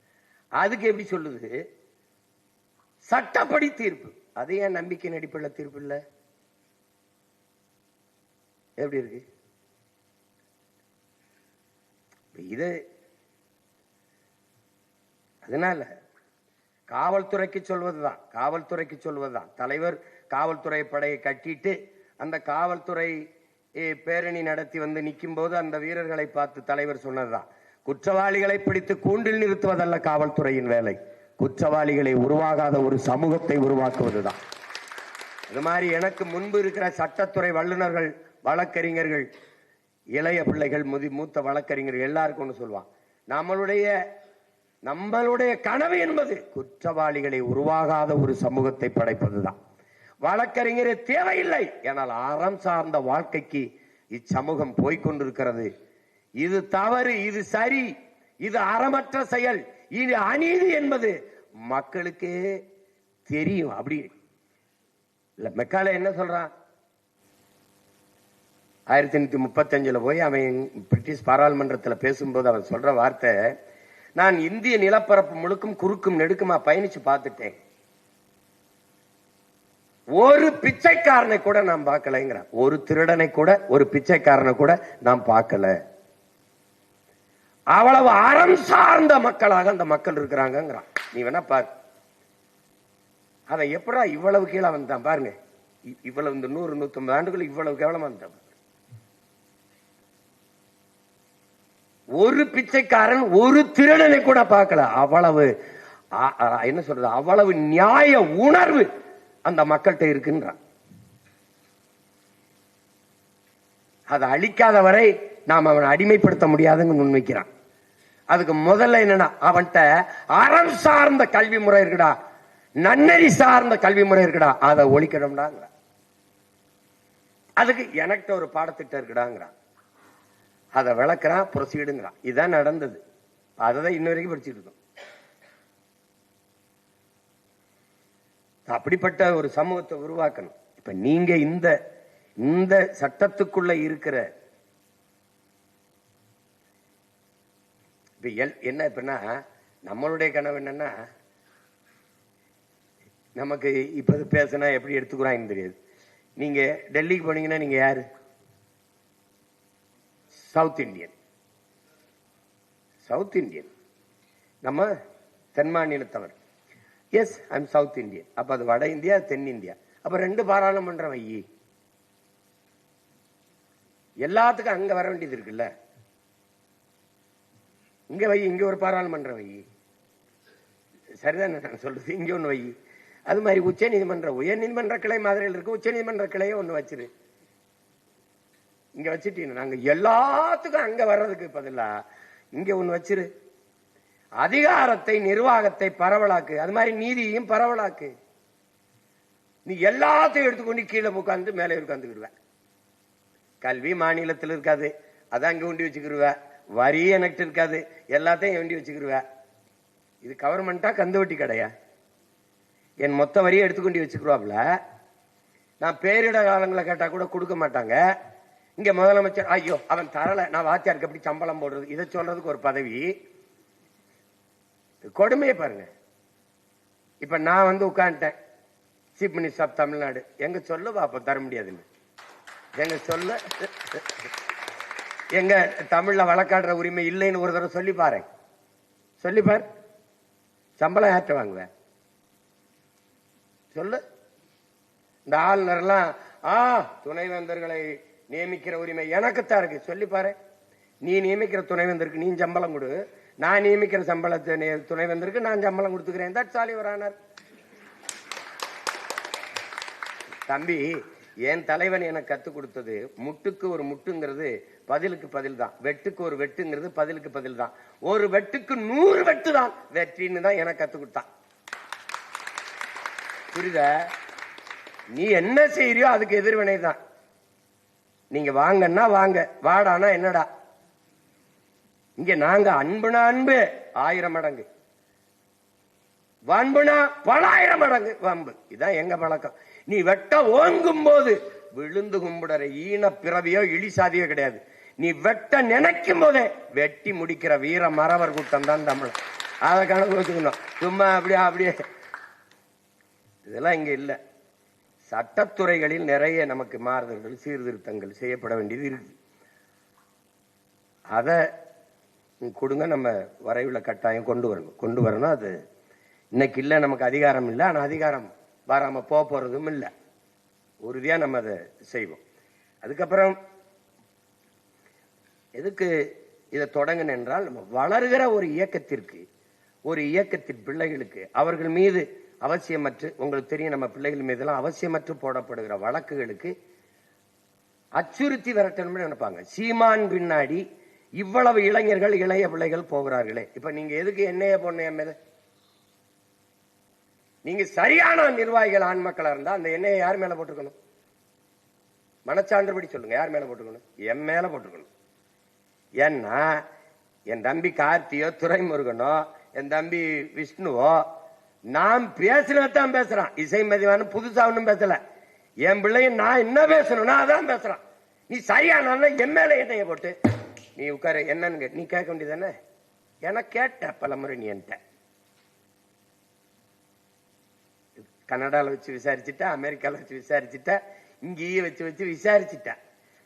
அதுக்கு எப்படி சொல்லுது? சட்டப்படி தீர்ப்பு. அது ஏன் நம்பிக்கையின் அடிப்படையில் தீர்ப்பு இல்ல? எப்படி இருக்கு இது? அதனால காவல்துறைக்கு சொல்வதுதான் தலைவர் காவல்துறை படையை கட்டிட்டு அந்த காவல்துறை பேரணி நடத்தி வந்து நிற்கும் போது அந்த வீரர்களை பார்த்து தலைவர் சொன்னதுதான், குற்றவாளிகளை பிடித்து கூண்டில் நிறுத்துவதல்ல காவல்துறையின் வேலை, குற்றவாளிகளை உருவாகாத ஒரு சமூகத்தை உருவாக்குவதுதான். அது மாதிரி எனக்கு முன்பு இருக்கிற சட்டத்துறை வல்லுநர்கள், வழக்கறிஞர்கள், இளைய பிள்ளைகள், மூத்த வழக்கறிஞர்கள் எல்லாருக்கும் ஒன்று சொல்லுவான், நம்மளுடைய கனவு என்பது குற்றவாளிகளை உருவாகாத ஒரு சமூகத்தை படைப்பதுதான். வழக்கறிஞரே தேவையில்லை. ஆனால் அறம் சார்ந்த வாழ்க்கைக்கு இச்சமூகம் போய்கொண்டிருக்கிறது. இது தவறு, இது சரி, இது அறமற்ற செயல், இது அநீதி என்பது மக்களுக்கே தெரியும். அப்படி இல்ல. மெக்காலே என்ன சொல்றான்? 1835 போய் அவன் பிரிட்டிஷ் பாராளுமன்றத்தில் பேசும்போது அவன் சொல்ற வார்த்தை, நான் இந்திய நிலப்பரப்பு முழுக்கும் குறுக்கும் நெடுக்குமா பயணிச்சு பார்த்துட்டேன், ஒரு பிச்சைக்காரனை கூட நாம் பார்க்கலங்கிற. ஒரு திருடனை கூட, ஒரு பிச்சைக்காரனை கூட நாம் பார்க்கல. அவ்வளவு அறம் சார்ந்த மக்களாக அந்த மக்கள் இருக்கிறாங்க. நீ வேணா பாரு, அவன் எப்படா இவ்வளவு கீழே வந்தான் பாருங்க. இவ்வளவு இந்த 100-150 ஆண்டுகள் இவ்வளவு கேவலமா வந்தான். ஒரு பிச்சைக்காரன், ஒரு திருடனை கூட பார்க்கல. அவ்வளவு என்ன சொல்றது, அவ்வளவு நியாய உணர்வு அந்த மக்கள்கிட்ட இருக்குன்றான். அதை அழிக்காத வரை நாம் அவனை அடிமைப்படுத்த முடியாதுன்னு முன்வைக்கிறான். அதுக்கு முதல்ல என்னன்னா, அவன்கிட்ட அறம் சார்ந்த கல்வி முறை இருக்குடா, நன்னெறி சார்ந்த கல்வி முறை இருக்குடா, அதை ஒழிக்கணும்டாங்கிற. அதுக்கு எனக்கு ஒரு பாடத்திட்டம் இருக்குடாங்கிறான். அதை விளக்குறான், ப்ரொசீடுங்கிறான். இதுதான் நடந்தது. அதை இன்ன வரைக்கும் படிச்சுட்டு இருக்கோம். அப்படிப்பட்ட ஒரு சமூகத்தை உருவாக்கணும். இப்ப நீங்க இந்த சட்டத்துக்குள்ள இருக்கிற என்ன இப்பனா நம்மளுடைய கனவு என்னன்னா, நமக்கு இப்ப பேசினா எப்படி எடுத்துக்கிறாங்கன்னு தெரியாது. நீங்க டெல்லிக்கு போனீங்கன்னா நீங்க யாரு? South Indian. சவுத் இந்தியன் நம்ம தென் மாநிலத்தவர். Yes, I am south Indian. அப்ப அது வட இந்தியா, தென் இந்தியா. அப்ப 2 பாராளுமன்றம் வை. எல்லாத்துக்கும் அங்க வர வேண்டியது இருக்குல்ல. இங்க வை, இங்க ஒரு பாராளுமன்றம் வை. சரிதான் நான் சொல்றது. இங்க ஒண்ணு வை. அது மாதிரி உச்ச நீதிமன்றம், உயர் நீதிமன்ற கிளை மாதிரியில் இருக்கு, உச்ச நீதிமன்ற கிளையே ஒண்ணு வச்சிரு. இங்க வச்சுட்டீங்க. நாங்க எல்லாத்துக்கும் அங்க வர்றதுக்கு பதிலா இங்க ஒண்ணு வச்சிரு. அதிகாரத்தை, நிர்வாகத்தை பரவலாக்கு. அது மாதிரி நீதியையும் பரவலாக்கு. நீ எல்லாத்தையும் எடுத்துக்கொண்டு கீழே உட்காந்து மேலே உட்காந்துக்கிடுவ. கல்வி மாநிலத்தில் இருக்காது, அதான் அங்க ஒண்டி வச்சுக்கிடுவ. வரி எனக்கு இருக்காது, எல்லாத்தையும் ஒண்டி வச்சுக்கிடுவ. இது கவர்மெண்டா கந்து வட்டி கடையா? என் மொத்த வரியை எடுத்துக்கொண்டு வச்சுக்கிடுவாப்ல. நான் பேரிட காலங்களை கேட்டா கூட கொடுக்க மாட்டாங்க. இங்க முதலமைச்சர், ஐயோ அவன் தரல, நான் வாத்தியாருக்கு எப்படி சம்பளம் போடுறது, இதை சொல்றதுக்கு ஒரு பதவி. கொடுமையை பாருங்க. இப்ப நான் உட்காந்துட்டேன், சீஃப் மினிஸ்டர் ஆஃப் தமிழ்நாடு. எங்க சொல்ல அப்ப தர முடியாதுன்னு எங்க சொல்ல, எங்க தமிழ்ல வழக்காடுற உரிமை இல்லைன்னு ஒரு தடவை சொல்லி பாரு. சொல்லிப்பார், சம்பளம் ஏற்ற வாங்குவேன் சொல்லு. இந்த ஆளுநர்லாம் துணைவேந்தர்களை நியமிக்கிற உரிமை எனக்குத்தான் இருக்கு சொல்லி பாரு. நீ நியமிக்கிற துணைவேந்தருக்கு நீ சம்பளம் கொடு, நான் நியமிக்கிற சம்பளத்தை துணைவேந்தருக்கு நான் சம்பளம் கொடுத்துக்கிறேன். That's all your honour. தம்பி, என் தலைவன் எனக்கு கத்து கொடுத்தது, முட்டுக்கு ஒரு முட்டுங்கிறது பதிலுக்கு பதில் தான், வெட்டுக்கு ஒரு வெட்டுங்கிறது பதிலுக்கு பதில் தான், ஒரு வெட்டுக்கு 100 வெட்டு தான் வெற்றின்னு தான் எனக்கு கத்து கொடுத்தான். புரியுதா? நீ என்ன செய்யறியோ அதுக்கு எதிர்வினை தான். நீங்க வாங்கன்னா வாங்க, வாடானா என்னடா. இங்க நாங்க அன்புனா அன்பு 1000 மடங்கு, வன்புனா பல 1000 மடங்கு வம்பு. இதான் எங்க பழக்கம். நீ வெட்ட ஓங்கும் போது விழுந்து கும்பிடுற ஈன பிறவியோ இழிசாதியோ கிடையாது. நீ வெட்ட நினைக்கும் போதே வெட்டி முடிக்கிற வீர மறவர் கூட்டம் தான் தமிழ். அதை கணக்கு வச்சுக்கணும். சும்மா அப்படியே இதெல்லாம் இங்க இல்ல. சட்டத்துறைகளில் நிறைய நமக்கு மாறுதல்கள், சீர்திருத்தங்கள் செய்யப்பட வேண்டியது இருக்கு. அதை கொடுங்க, நம்ம வரைவுல கட்டாயம் கொண்டு வரணும். அது இன்னைக்கு இல்ல, நமக்கு அதிகாரம் இல்லை. ஆனா அதிகாரம் வராம போறதும் இல்லை. உறுதியா நம்ம அதை செய்வோம். அதுக்கப்புறம் எதுக்கு இதை தொடங்கணும் என்றால், நம்ம வளர்கிற ஒரு இயக்கத்தின் பிள்ளைகளுக்கு அவர்கள் மீது அவசியமற்று, உங்களுக்கு தெரியும் நம்ம பிள்ளைகள் மீதெல்லாம் அவசியமற்று போடப்படுகிற வழக்குகளுக்கு அச்சுறுத்தி விரட்டணும்னு நினைப்பாங்க. சீமான் பின்னாடி இவ்வளவு இளைஞர்கள், இளைய பிள்ளைகள் போகிறார்களே. இப்ப நீங்க எதுக்கு என்னைய பொண்ணைய மீது நீங்க சரியான நிர்வாகிகள் ஆண் மக்களா இருந்தா அந்த எண்ணெயை யார் மேல போட்டுக்கணும்? மனச்சான்றுபடி சொல்லுங்க, யார் மேல போட்டுக்கணும்? என் மேல போட்டுக்கணும். ஏன்னா என் தம்பி கார்த்தியோ துரைமுருகனோ என் தம்பி விஷ்ணுவோ நான் பேசுறதான் பேசுறான். இசை மதிவான புதுசா ஒன்னும் பேசல. என் பிள்ளையும் நான் என்ன பேசணும்னா அதான் பேசுறான். நீ சரியான என் மேல எண்ணெய போட்டு நீ உட்கார என்னன்னு நீ கேட்க வேண்டியதானே? எனக்கு கேட்ட பலமுறை நீ என்கிட்ட கனடால வச்சு விசாரிச்சுட்ட, அமெரிக்கால வச்சு விசாரிச்சுட்ட, இங்கேயே வச்சு வச்சு விசாரிச்சுட்ட.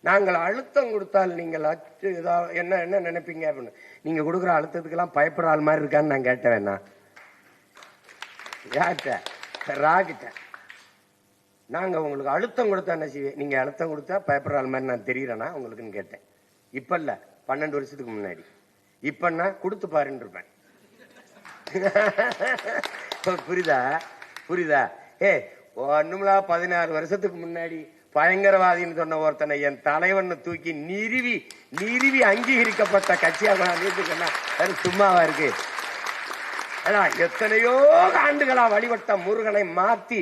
நாங்கள் அழுத்தம் கொடுத்தால் நீங்கள் என்ன என்ன நினைப்பீங்க அப்படின்னு. நீங்க கொடுக்குற அழுத்தத்துக்கெல்லாம் பயப்படுற ஆள் மாதிரி இருக்கான்னு நான் கேட்டேன். வேணா ராகிட்ட நாங்க உங்களுக்கு அழுத்தம் கொடுத்தா என்ன செய்வேன்? நீங்க அழுத்தம் கொடுத்தா பயப்படுற ஆள் மாதிரி நான் தெரியறேன்னா உங்களுக்குன்னு கேட்டேன். இப்ப இல்ல, 12 வருஷத்துக்கு முன்னாடி. இப்ப நான் கொடுத்து பாருன்னு இருப்பேன். புரியுதா புரியுதா? ஒண்ணுமில்லா 16 வருஷத்துக்கு முன்னாடி பயங்கரவாதின்னு சொன்ன ஒருத்தனை என் தலைவன் தூக்கி நிறுவி அங்கீகரிக்கப்பட்ட கட்சியாக சும்மாவா இருக்கு? எத்தனையோ ஆண்டுகளா வழிபட்ட முருகனை மாத்தி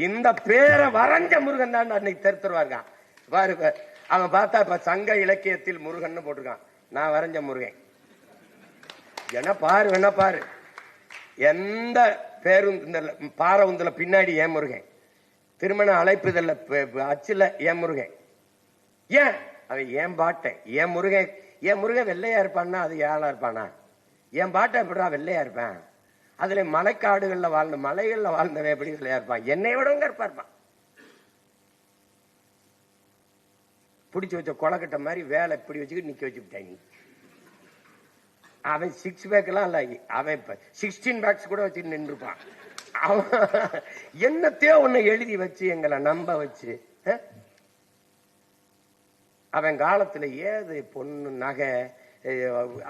இந்த பேரை வரைஞ்ச முருகன் தான் அன்னைக்கு தெரித்துருவாங்க பாரு. அவன் பார்த்தா இப்ப சங்க இலக்கியத்தில் முருகன் போட்டிருக்கான். நான் வரைஞ்ச முருகன் என்ன பாரு, என்ன பாரு. எந்த பேரும் பாறை உந்துல பின்னாடி ஏன் முருகன், திருமண அழைப்புதல்ல அச்சுல ஏன் முருகன். ஏன் அவன் ஏன் பாட்டேன் ஏன் முருகன் வெள்ளையா இருப்பான்னா அது ஏழா இருப்பானா? என் பாட்டை எப்படா வெள்ளையா இருப்பேன்? அதுல மலைக்காடுகள்ல மலைகள்ல வாழ்ந்தவன் எப்படி வெள்ளையா இருப்பான்? என்னை விட இருப்பான். பிடிச்சு வச்ச கொலக்கட்ட மாதிரி வேலை இப்படி வச்சுக்கிட்டு நிக்க வச்சுக்கிட்டாங்க. அவன் 6 பேக் எல்லாம் இல்ல, அவன் 16 பேக்ஸ் கூட வச்சுட்டு நின்றுப்பான். அவன் என்னத்தையோ ஒண்ணு எழுதி வச்சு எங்களை நம்ப வச்சு அவன் காலத்துல ஏது பொண்ணு நகை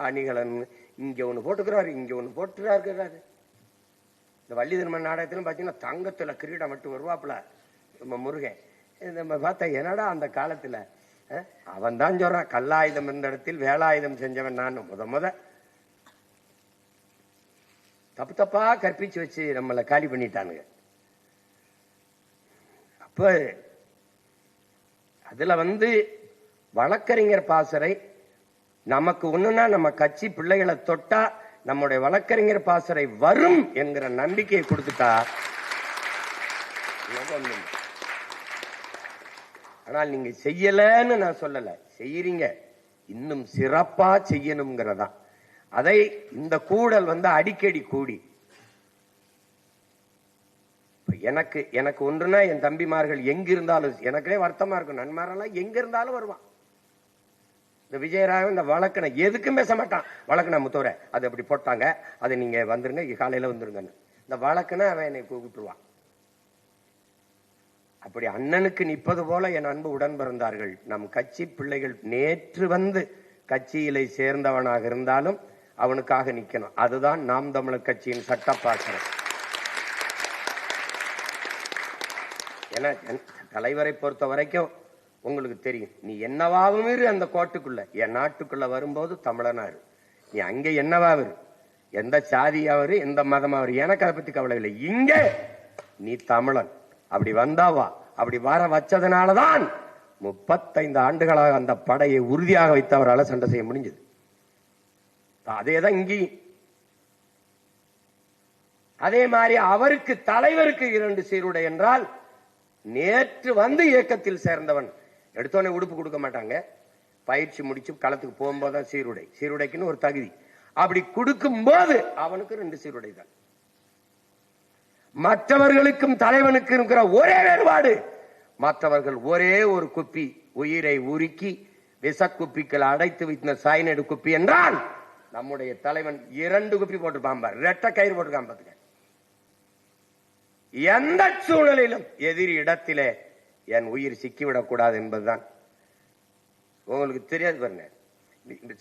அணிகலன் இங்க ஒண்ணு போட்டுக்கிறாரு, இங்க ஒண்ணு போட்டுறாரு. இந்த வள்ளி திருமண நாடகத்திலும் பாத்தீங்கன்னா தங்கத்துல கிரீடம் மட்டும் வருவாப்புல நம்ம முருகன். நம்ம பார்த்தா என்னடா அந்த காலத்துல அவன் தான் சொல்றான், கல்லாயுதம் இருந்த இடத்தில் வேலாயுதம் செஞ்சவன் நான். முத தப்பு தப்பா கற்பிச்சு வச்சு நம்மளை காலி பண்ணிட்டானுங்க. அப்ப அதுல வழக்கறிஞர் பாசறை நமக்கு ஒண்ணுன்னா நம்ம கட்சி பிள்ளைகளை தொட்டா நம்முடைய வழக்கறிஞர் பாசறை வரும் என்கிற நம்பிக்கையை கொடுத்துட்டா. ஆனால் நீங்க செய்யலன்னு நான் சொல்லல, செய்யறீங்க, இன்னும் சிறப்பா செய்யணுங்கிறதா. அதை இந்த கூடல் அடிக்கடி கூடி எனக்கு ஒன்றுனா என் தம்பிமார்கள் எங்க இருந்தாலும் எனக்கே வருத்தமா இருக்கும். நன்மாரெல்லாம் எங்க இருந்தாலும் வருவான். இந்த விஜயராக இந்த வழக்கனை எதுக்கும் பேச மாட்டான். வழக்கனை முத்தோர அது அப்படி போட்டாங்க, அதை நீங்க வந்துருங்க, காலையில வந்துருங்கன்னு. இந்த வழக்கனை அவன் என்னை கூப்பிட்டுருவான். அப்படி அண்ணனுக்கு நிற்பது போல என் அன்பு உடன் பிறந்தார்கள் நம் கட்சி பிள்ளைகள். நேற்று கட்சியிலே சேர்ந்தவனாக இருந்தாலும் அவனுக்காக நிக்கணும். அதுதான் நாம் தமிழர் கட்சியின் சட்டப்பாசனம். ஏன்னா தலைவரை பொறுத்த வரைக்கும் உங்களுக்கு தெரியும், நீ என்னவாவும் இரு அந்த கோட்டுக்குள்ள, என் நாட்டுக்குள்ள வரும்போது தமிழனாரு. நீ அங்க என்னவாவிரு, எந்த சாதியாவரு, எந்த மதமாவரு, எனக்கு அதை பத்தி கவலை இல்லை. இங்க நீ தமிழன். அப்படி வந்தாவா, அப்படி வர வச்சதுனாலதான் 35 ஆண்டுகளாக அந்த படையை உறுதியாக வைத்து அவரால் சண்டை செய்ய முடிஞ்சது. அதேதான் இங்கேயும். அதே மாதிரி அவருக்கு தலைவருக்கு 2 சீருடை என்றால், நேற்று இயக்கத்தில் சேர்ந்தவன் எடுத்தோடனே உடுப்பு கொடுக்க மாட்டாங்க. பயிற்சி முடிச்சு களத்துக்கு போகும்போதுதான் சீருடை. சீருடைக்குன்னு ஒரு தகுதி. அப்படி கொடுக்கும் போது அவனுக்கு 2 சீருடை தான். மற்றவர்களுக்கும் தலைவனுக்கு இருக்கிற ஒரே வேறுபாடு, மற்றவர்கள் ஒரே ஒரு குப்பி உயிரை உருக்கி விஷக்குப்பிக்கள் அடைத்து வைத்த சாய்நடு குப்பி என்றால், நம்முடைய தலைவன் 2 குப்பி போட்டிருப்பான். ரெட்டை கயிறு போட்டிருக்கான். பாத்துக்க, எந்த சூழலிலும் எதிரி இடத்திலே என் உயிர் சிக்கிவிடக் கூடாது என்பதுதான். உங்களுக்கு தெரியாது பாருங்க,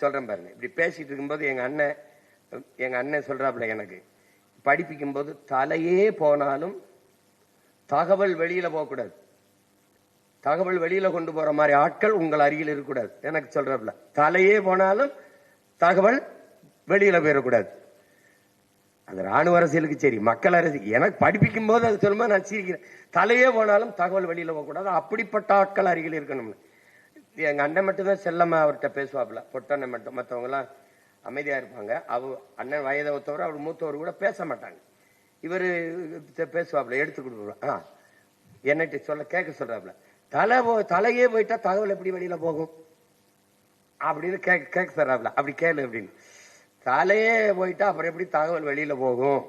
சொல்றேன் பாருங்க. இப்படி பேசிட்டு இருக்கும்போது எங்க அண்ணன் சொல்றாப்புல, எனக்கு படிப்பிக்கும் போது தலையே போனாலும் தகவல் வெளியில போகக்கூடாது, தகவல் வெளியில கொண்டு போற மாதிரி ஆட்கள் உங்கள் அருகில் இருக்கக்கூடாது. எனக்கு சொல்றாப்புல, தலையே போனாலும் தகவல் வெளியில போயிடக்கூடாது. அது ராணுவ அரசியலுக்கு சரி, மக்கள் அரசியல். எனக்கு படிப்பிக்கும் போது அது சொல்லும்போது நான் சிரிக்கிறேன். தலையே போனாலும் தகவல் வெளியில போகக்கூடாது, அப்படிப்பட்ட ஆட்கள் அருகில் இருக்கணும்னு. எங்க அண்ணன் மட்டும்தான் செல்லம்மா அவர்கிட்ட பேசுவாப்புல, பொட்டண்ணன் மட்டும். மற்றவங்க எல்லாம் அமைதியா இருப்பாங்க. அண்ணன் வயதை ஒத்தவர், அவர் மூத்தவர் கூட பேச மாட்டாங்க. இவரு பேசுவாப்புல, எடுத்து கொடுத்துருவா. என்னட்டு சொல்ல கேட்க சொல்றாப்புல, தலையே போயிட்டா தகவல் எப்படி வெளியில போகும் அப்படின்னு கேட்க சொல்றாப்புல. அப்படி கேளு அப்படின்னு. தலையே போயிட்டா அப்புறம் எப்படி தகவல் வெளியில போகும்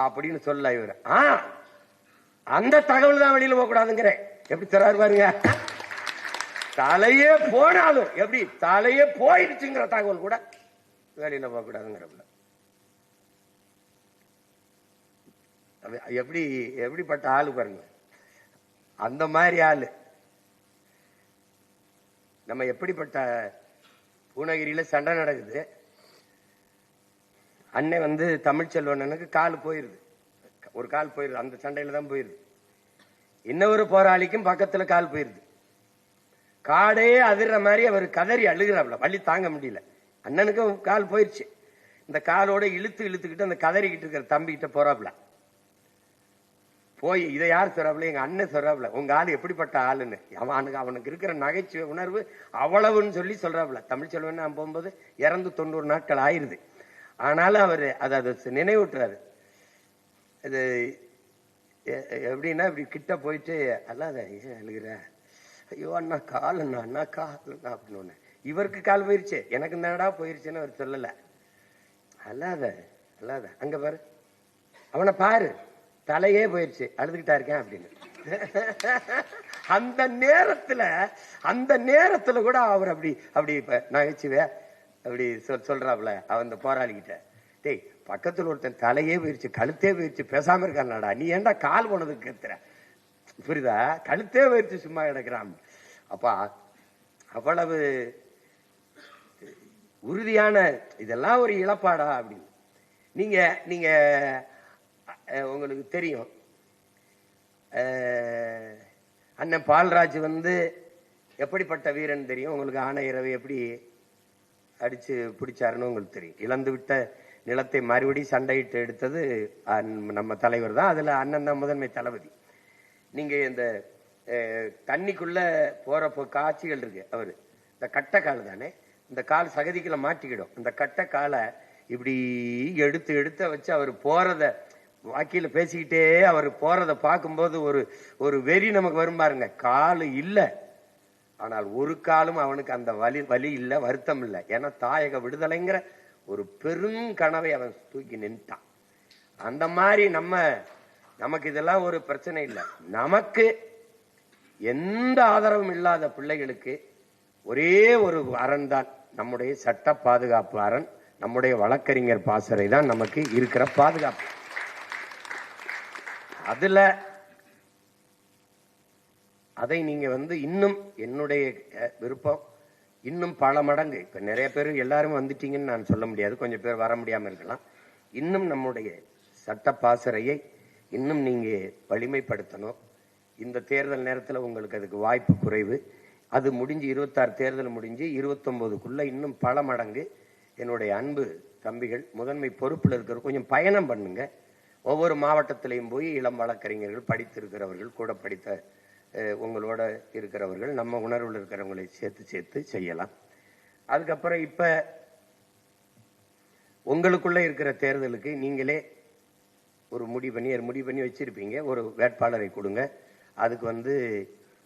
அப்படின்னு சொல்ல இவரு. அந்த தகவல் தான் வெளியில போக கூடாதுங்கிற. எப்படி சொல்றாரு பாருங்க. தலையே போனாலும் எப்படி தலையே போயிடுச்சுங்கிற தகவல் கூட வெளியில போக கூடாதுங்கிறப்ப எப்படிப்பட்ட ஆளு பாருங்க. அந்த மாதிரி ஆளு நம்ம. எப்படிப்பட்ட பூனகிரியில சண்டை நடக்குது. அண்ணன் தமிழ்ச்செல்வனுக்கு கால் போயிருது, ஒரு கால் போயிருது, அந்த சண்டையில தான் போயிருது. இன்னொரு போராளிக்கும் பக்கத்துல கால் போயிருது. காடே அதிர்ற மாதிரி அவர் கதறி அழுகிறாப்ல, வலி தாங்க முடியல. அண்ணனுக்கும் கால் போயிருச்சு. இந்த காலோட இழுத்துக்கிட்டு அந்த கதறிக்கிட்டு இருக்கிற தம்பிக்கிட்ட போறாப்ல. போய் இதை யார் சொல்றாப்ல, எங்க அண்ணன் சொல்றாப்ல, உங்க ஆளு எப்படிப்பட்ட ஆளுன்னு. அவனுக்கு இருக்கிற நகைச்சுவை உணர்வு அவ்வளவுன்னு சொல்லி சொல்றாப்ல. தமிழ்ச்செல்வன் நான் போகும்போது இறந்து 90 நாட்கள் ஆயிருது. ஆனாலும் அவரு அதை நினைவூட்டுறாரு. இது எப்படின்னா, இப்படி கிட்ட போயிட்டு அல்லாத அழுகிற, ஐயோ அண்ணா கால் அண்ணா கால் அப்படின்னு. இவருக்கு கால் போயிருச்சு, எனக்கு தானடா போயிருச்சுன்னு அவர் சொல்லல. அல்லாத அங்க பாரு, அவனை பாரு, தலையே போயிருச்சு, அழுதுகிட்டா இருக்கேன் அப்படின்னு. அந்த நேரத்துல கூட அவர் அப்படி நகைச்சுவே அப்படி சொல்றாப்ல அந்த போராளிகிட்ட. டேய், பக்கத்துல ஒருத்தன் தலையே போயிருச்சு, கழுத்தே போயிருச்சு, பேசாம இருக்கான்டா, நீ ஏன்டா கால் போனதுக்கு கேத்துற, புரியுதா? கழுத்தே போயிருச்சு, சும்மா கிடக்குறான். அப்பா அவ்வளவு உறுதியான இதெல்லாம் ஒரு இழப்பாடா அப்படின்னு. நீங்க உங்களுக்கு தெரியும், அண்ணன் பால்ராஜ் எப்படிப்பட்ட வீரன் தெரியும் உங்களுக்கு. ஆன இரவு எப்படி அடிச்சு பிடிச்சாருன்னு உங்களுக்கு தெரியும். இழந்து விட்ட நிலத்தை மறுபடி சண்டையிட்டு எடுத்தது நம்ம தலைவர் தான். அதுல அண்ணன் தான் முதன்மை தளபதி. நீங்க இந்த தண்ணிக்குள்ள போறப்போ காட்சிகள் இருக்கு. அவரு இந்த கட்டை கால் தானே, இந்த கால் சகதிக்குள்ள மாட்டிக்கிடும். இந்த கட்டை காலை இப்படி எடுத்து வச்சு அவர் போறத வாக்கியில பேசிக்கிட்டே அவர் போறத பார்க்கும்போது ஒரு வெறி நமக்கு வரும் பாருங்க. காலு இல்ல, ஆனால் ஒரு காலும் அவனுக்கு அந்த வலி இல்ல, வருத்தம் இல்ல. ஏன்னா தாயக விடுதலைங்கிற ஒரு பெரும் கனவை அவன் தூக்கி நின்ட்டான். அந்த மாதிரி நமக்கு இதெல்லாம் ஒரு பிரச்சனை இல்லை. நமக்கு எந்த ஆதரவும் இல்லாத பிள்ளைகளுக்கு ஒரே ஒரு அரண் தான் நம்முடைய சட்ட பாதுகாப்பு அரண், நம்முடைய வழக்கறிஞர் பாசறை தான் நமக்கு இருக்கிற பாதுகாப்பு. அதுல அதை நீங்க இன்னும் என்னுடைய விருப்பம் இன்னும் பல மடங்கு, இப்ப நிறைய பேர் எல்லாரும் வந்துட்டீங்கன்னு நான் சொல்ல முடியாது, கொஞ்சம் பேர் வர முடியாம இருக்கலாம். இன்னும் நம்முடைய சட்ட பாசறையை இன்னும் நீங்க வலிமைப்படுத்தணும். இந்த தேர்தல் நேரத்தில் உங்களுக்கு அதுக்கு வாய்ப்பு குறைவு. அது முடிஞ்சு 26 தேர்தல் முடிஞ்சு 29க்குள்ள இன்னும் பல மடங்கு என்னுடைய அன்பு தம்பிகள் முதன்மை பொறுப்பில் இருக்கிற கொஞ்சம் பயணம் பண்ணுங்க. ஒவ்வொரு மாவட்டத்திலையும் போய் இளம் வழக்கறிஞர்கள், படித்திருக்கிறவர்கள், கூட படித்த உங்களோட இருக்கிறவர்கள், நம்ம உணர்வில் இருக்கிறவங்களை சேர்த்து செய்யலாம். அதுக்கப்புறம் இப்ப உங்களுக்குள்ள இருக்கிற தேர்தலுக்கு நீங்களே ஒரு முடிவு பண்ணி வச்சிருப்பீங்க. ஒரு வேட்பாளரை கொடுங்க. அதுக்கு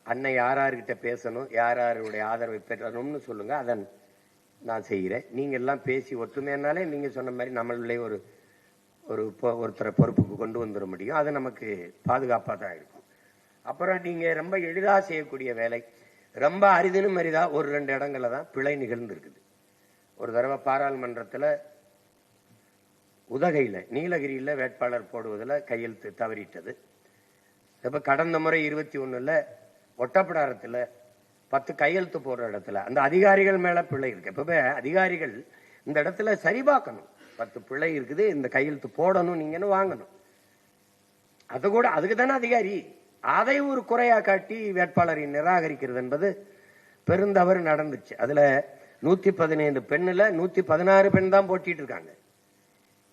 அன்னை யார்கிட்ட பேசணும், யாருடைய ஆதரவை பெறணும்னு சொல்லுங்க. அதன் நான் செய்கிறேன். நீங்க எல்லாம் பேசி ஒற்றுமையானாலே நீங்க சொன்ன மாதிரி நம்மளே ஒருத்தரை பொறுப்புக்கு கொண்டு வந்துட முடியும். அது நமக்கு பாதுகாப்பா தான் இருக்கும். அப்புறம் நீங்க ரொம்ப எளிதா செய்யக்கூடிய வேலை, ரொம்ப அரிதினும் அரிதா 1-2 இடங்கள்ல தான் பிழை நிகழ்ந்து இருக்குது. ஒரு தடவை பாராளுமன்றத்துல உதகையில நீலகிரியில வேட்பாளர் போடுவதில் கையெழுத்து தவறிட்டது. இப்ப கடந்த முறை 21ல ஒட்டப்பிடாரத்துல 10 கையெழுத்து போடுற இடத்துல அந்த அதிகாரிகள் மேல பிழை இருக்கு. எப்பவுமே அதிகாரிகள் இந்த இடத்துல சரி பார்க்கணும். 10 பிழை இருக்குது, இந்த கையெழுத்து போடணும், நீங்கன்னு வாங்கணும். அது கூட அதுக்கு தானே அதிகாரி. அதை ஒரு குறையா காட்டி வேட்பாளரை நிராகரிக்கிறது என்பது பெருந்தவறு நடந்துச்சு. அதுல 115 பெண்ணுல 116 பெண் தான் போட்டிட்டு இருக்காங்க.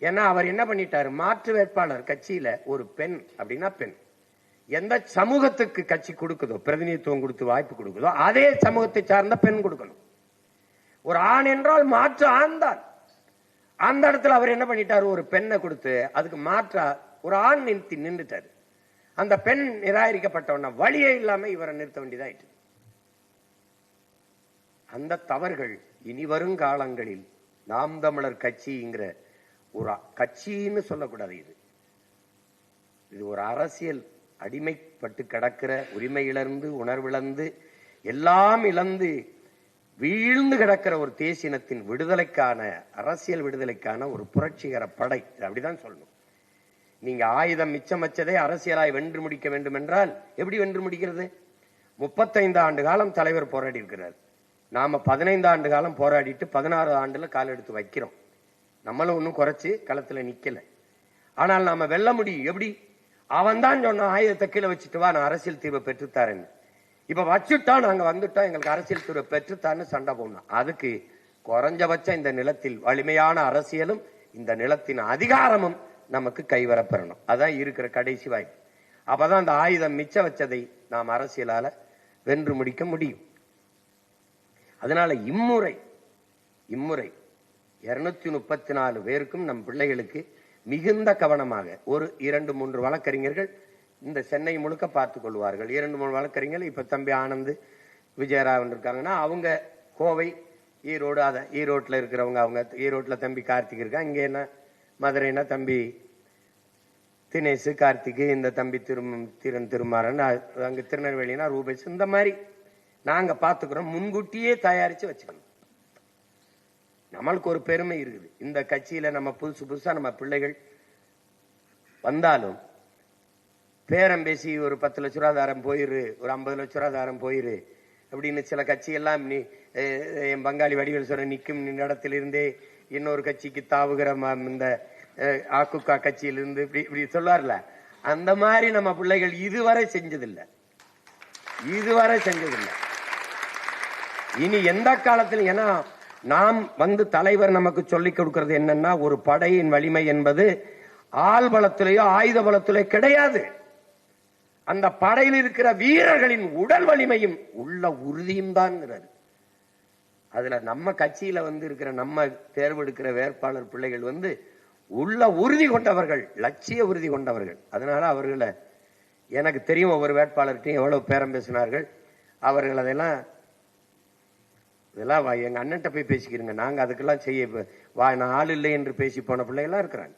ஏன்னா அவர் என்ன பண்ணிட்டாரு, மாற்று வேட்பாளர் கட்சியில ஒரு பெண் அப்படின்னா பெண் எந்த சமூகத்துக்கு கட்சி கொடுக்குதோ, பிரதிநிதித்துவம் கொடுத்து வாய்ப்பு கொடுக்குதோ, அதே சமூகத்தை சார்ந்த பெண் கொடுக்கணும். ஒரு ஆண் என்றால் மாற்று ஆண் தான். அந்த இடத்துல அவர் என்ன பண்ணிட்டாரு, ஒரு பெண்ணை கொடுத்து அதுக்கு மாற்றா ஒரு ஆண் நின்றுட்டாரு. அந்த பெண் நிராகரிக்கப்பட்டவன வழியே இல்லாம இவரை நிறுத்த வேண்டியதாயிட்டு. அந்த தவறுகள் இனி வரும் காலங்களில் நாம் தமிழர் கட்சிங்கிற ஒரு கட்சின்னு சொல்லக்கூடாது. இது ஒரு அரசியல் அடிமைப்பட்டு கிடக்கிற, உரிமை இழந்து, உணர்விழந்து, எல்லாம் இழந்து வீழ்ந்து கிடக்கிற ஒரு தேசினத்தின் விடுதலைக்கான, அரசியல் விடுதலைக்கான ஒரு புரட்சிகர படை. அப்படிதான் சொல்லணும். நீங்க ஆயுதம் மிச்சம் வச்சதை அரசியலாய் வென்று முடிக்க வேண்டும் என்றால் எப்படி வென்று முடிக்கிறது? 35 ஆண்டு காலம் தலைவர் போராடி இருக்கிறார். நாம 15 ஆண்டு காலம் போராடிட்டு 16 ஆண்டுல கால் எடுத்து வைக்கிறோம். நம்மளும் ஒன்னும் குறைச்சு களத்துல நிக்கல. ஆனால் நாம வெல்ல முடியும். எப்படி? அவன் தான் சொன்ன ஆயுதத்தை கீழே வச்சுட்டு வா, நான் அரசியல் தீர்வை பெற்றுத்தாரேன்னு. இப்ப வச்சுட்டா நாங்க வந்துட்டோம், எங்களுக்கு அரசியல் தீர்வை பெற்றுத்தான்னு சண்டை போடணும். அதுக்கு குறைஞ்சபட்சம் இந்த நிலத்தில் வலிமையான அரசியலும் இந்த நிலத்தின் அதிகாரமும் நமக்கு கைவரப்பெறணும். அதான் இருக்கிற கடைசி வாய்ப்பு. அப்பதான் அந்த ஆயுதம் மிச்சம் வச்சதை நாம் அரசியலால வென்று முடிக்க முடியும். அதனால இம்முறை 234 பேருக்கும் நம் பிள்ளைகளுக்கு மிகுந்த கவனமாக, ஒரு 2-3 வழக்கறிஞர்கள் இந்த சென்னை முழுக்க பார்த்துக் கொள்வார்கள். 2-3 வழக்கறிஞர்கள் இப்ப தம்பி ஆனந்த், விஜயராவன் இருக்காங்கன்னா அவங்க கோவை, ஈரோடு, ஈரோட்டில் இருக்கிறவங்க அவங்க ஈரோட்டில் தம்பி கார்த்திக் இருக்கா, இங்க என்ன மதுரைனா தம்பி தினேஷ், கார்த்திக், இந்த தம்பி திருமாறன், அங்க திருநெல்வேலினா ரூபேஷ். இந்த மாதிரி நாங்க பாத்துக்கிறோம். முன்கூட்டியே தயாரிச்சு வச்சுக்கணும். நம்மளுக்கு ஒரு பெருமை இருக்குது. இந்த கட்சியில நம்ம புதுசா நம்ம பிள்ளைகள் வந்தாலும் பேரம் பேசி ஒரு 10 லட்ச ரூபா தாரம் போயிரு, ஒரு 50 லட்ச ரூபா தாரம் போயிரு அப்படின்னு சில கட்சி எல்லாம் என் பங்காளி வடிவேல் சொல்ற நிற்கும் இடத்திலிருந்தே இன்னொரு கட்சிக்கு தாவுகிற இந்த ஆக்குக்கா கட்சியிலிருந்து இப்படி சொல்லுவார்ல, அந்த மாதிரி நம்ம பிள்ளைகள் இதுவரை செஞ்சதில்லை. இனி எந்த காலத்தில், ஏன்னா நாம் தலைவர் நமக்கு சொல்லிக் கொடுக்கிறது என்னன்னா, ஒரு படையின் வலிமை என்பது ஆள் பலத்திலேயோ ஆயுத பலத்திலேயோ கிடையாது. அந்த படையில் இருக்கிற வீரர்களின் உடல் வலிமையும் உள்ள உறுதியும் தான். அதுல நம்ம கட்சியில இருக்கிற நம்ம தேர்வெடுக்கிற வேட்பாளர் பிள்ளைகள் உள்ள உறுதி கொண்டவர்கள், லட்சிய உறுதி கொண்டவர்கள். அதனால அவர்களை எனக்கு தெரியும். ஒவ்வொரு வேட்பாளர்கிட்டையும் எவ்வளவு பேரம் பேசினார்கள் அவர்கள். இதெல்லாம் எங்க அண்ணன்ட்ட போய் பேசிக்கிறீங்க, நாங்க அதுக்கெல்லாம் நான் ஆள் இல்லை என்று பேசி போன பிள்ளைகள்லாம் இருக்கிறாங்க.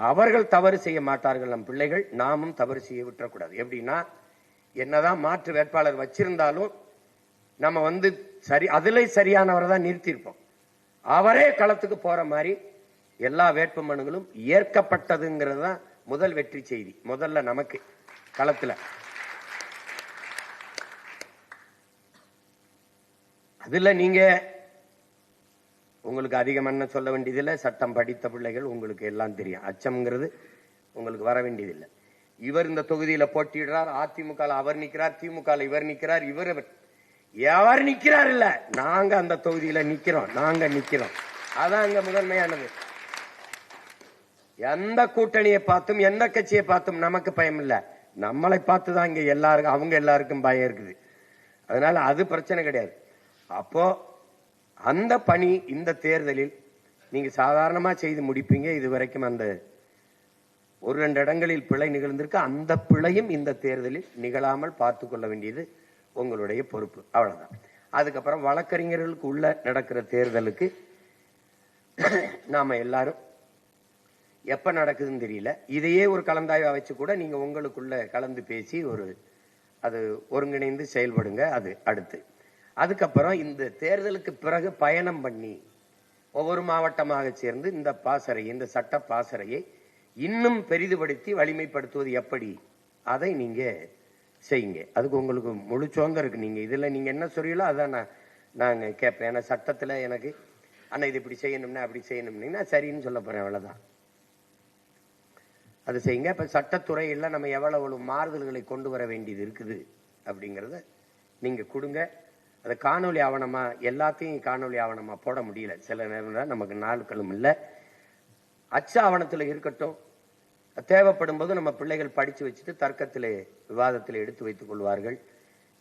அவர்கள் தவறு செய்ய மாட்டார்கள். நம் பிள்ளைகள் நாமும் தவறு செய்ய விட்டுறக்கூடாது. எப்படின்னா, என்னதான் மாற்று வேட்பாளர் வச்சிருந்தாலும் நம்ம சரி, அதுல சரியானவரை தான் நிறுத்தியிருப்போம். அவரே களத்துக்கு போற மாதிரி எல்லா வேட்பு மனுகளும் ஏற்கப்பட்டதுங்கிறது தான் முதல் வெற்றி செய்தி. முதல்ல நமக்கு களத்துல அதுல நீங்க உங்களுக்கு அதிகம் என்ன சொல்ல வேண்டியதில்லை. சட்டம் படித்த பிள்ளைகள் உங்களுக்கு எல்லாம் தெரியும். அச்சம்ங்கிறது உங்களுக்கு வர வேண்டியதில்லை. இவர் இந்த தொகுதியில போட்டியிடுறார், அதிமுக அவர் நிக்கிறார், திமுக இவர் நிக்கிறார், இவர் எவர் நிக்கிறார் இல்ல, நாங்க அந்த தொகுதியில நிக்கிறோம். அதான் அங்க முதன்மையானது. எந்த கூட்டணியை பார்த்தும் எந்த கட்சியை பார்த்தும் நமக்கு பயம் இல்ல. நம்மளை பார்த்துதான் இங்க எல்லாருக்கும், அவங்க எல்லாருக்கும் பயம் இருக்குது. அதனால அது பிரச்சனை கிடையாது. அப்போ அந்த பணி இந்த தேர்தலில் நீங்க சாதாரணமா செய்து முடிப்பீங்க. இதுவரைக்கும் அந்த 1-2 இடங்களில் பிழை நிகழ்ந்திருக்கு. அந்த பிழையும் இந்த தேர்தலில் நிகழாமல் பார்த்து கொள்ள வேண்டியது உங்களுடைய பொறுப்பு. அவ்வளவுதான். அதுக்கப்புறம் வழக்கறிஞர்களுக்கு உள்ள நடக்கிற தேர்தலுக்கு நாம எல்லாரும் எப்ப நடக்குதுன்னு தெரியல. இதையே ஒரு கலந்தாய்வா வச்சு கூட நீங்க உங்களுக்குள்ள கலந்து பேசி அது ஒருங்கிணைந்து செயல்படுங்க. அது அடுத்து. அதுக்கப்புறம் இந்த தேர்தலுக்கு பிறகு பயணம் பண்ணி ஒவ்வொரு மாவட்டமாக சேர்ந்து இந்த சட்ட பாசறையை இன்னும் பெரிதுபடுத்தி வலிமைப்படுத்துவது எப்படி, அதை நீங்க செய்யுங்க. அதுக்கு உங்களுக்கு முழு சுதந்திரம் இருக்கு. நீங்க இதுல நீங்க என்ன சொல்றீங்களோ அதான் நாங்க கேட்பேன். ஏன்னா சட்டத்துல எனக்கு அண்ணா இது இப்படி செய்யணும்னா அப்படி செய்யணும்னா சரின்னு சொல்ல போறேன். அவ்வளவுதான். அது செய்யுங்க. இப்ப சட்டத்துறையில் நம்ம எவ்வளவு மாறுதல்களை கொண்டு வர வேண்டியது இருக்குது அப்படிங்கறத நீங்க கொடுங்க. அது காணொலி ஆவணமா, எல்லாத்தையும் காணொலி ஆவணமா போட முடியல. சில நேரம் நமக்கு நாட்களும் இல்லை. அச்சு ஆவணத்துல இருக்கட்டும். தேவைப்படும் போது நம்ம பிள்ளைகள் படிச்சு வச்சுட்டு தர்க்கத்திலே விவாதத்திலே எடுத்து வைத்துக் கொள்வார்கள்.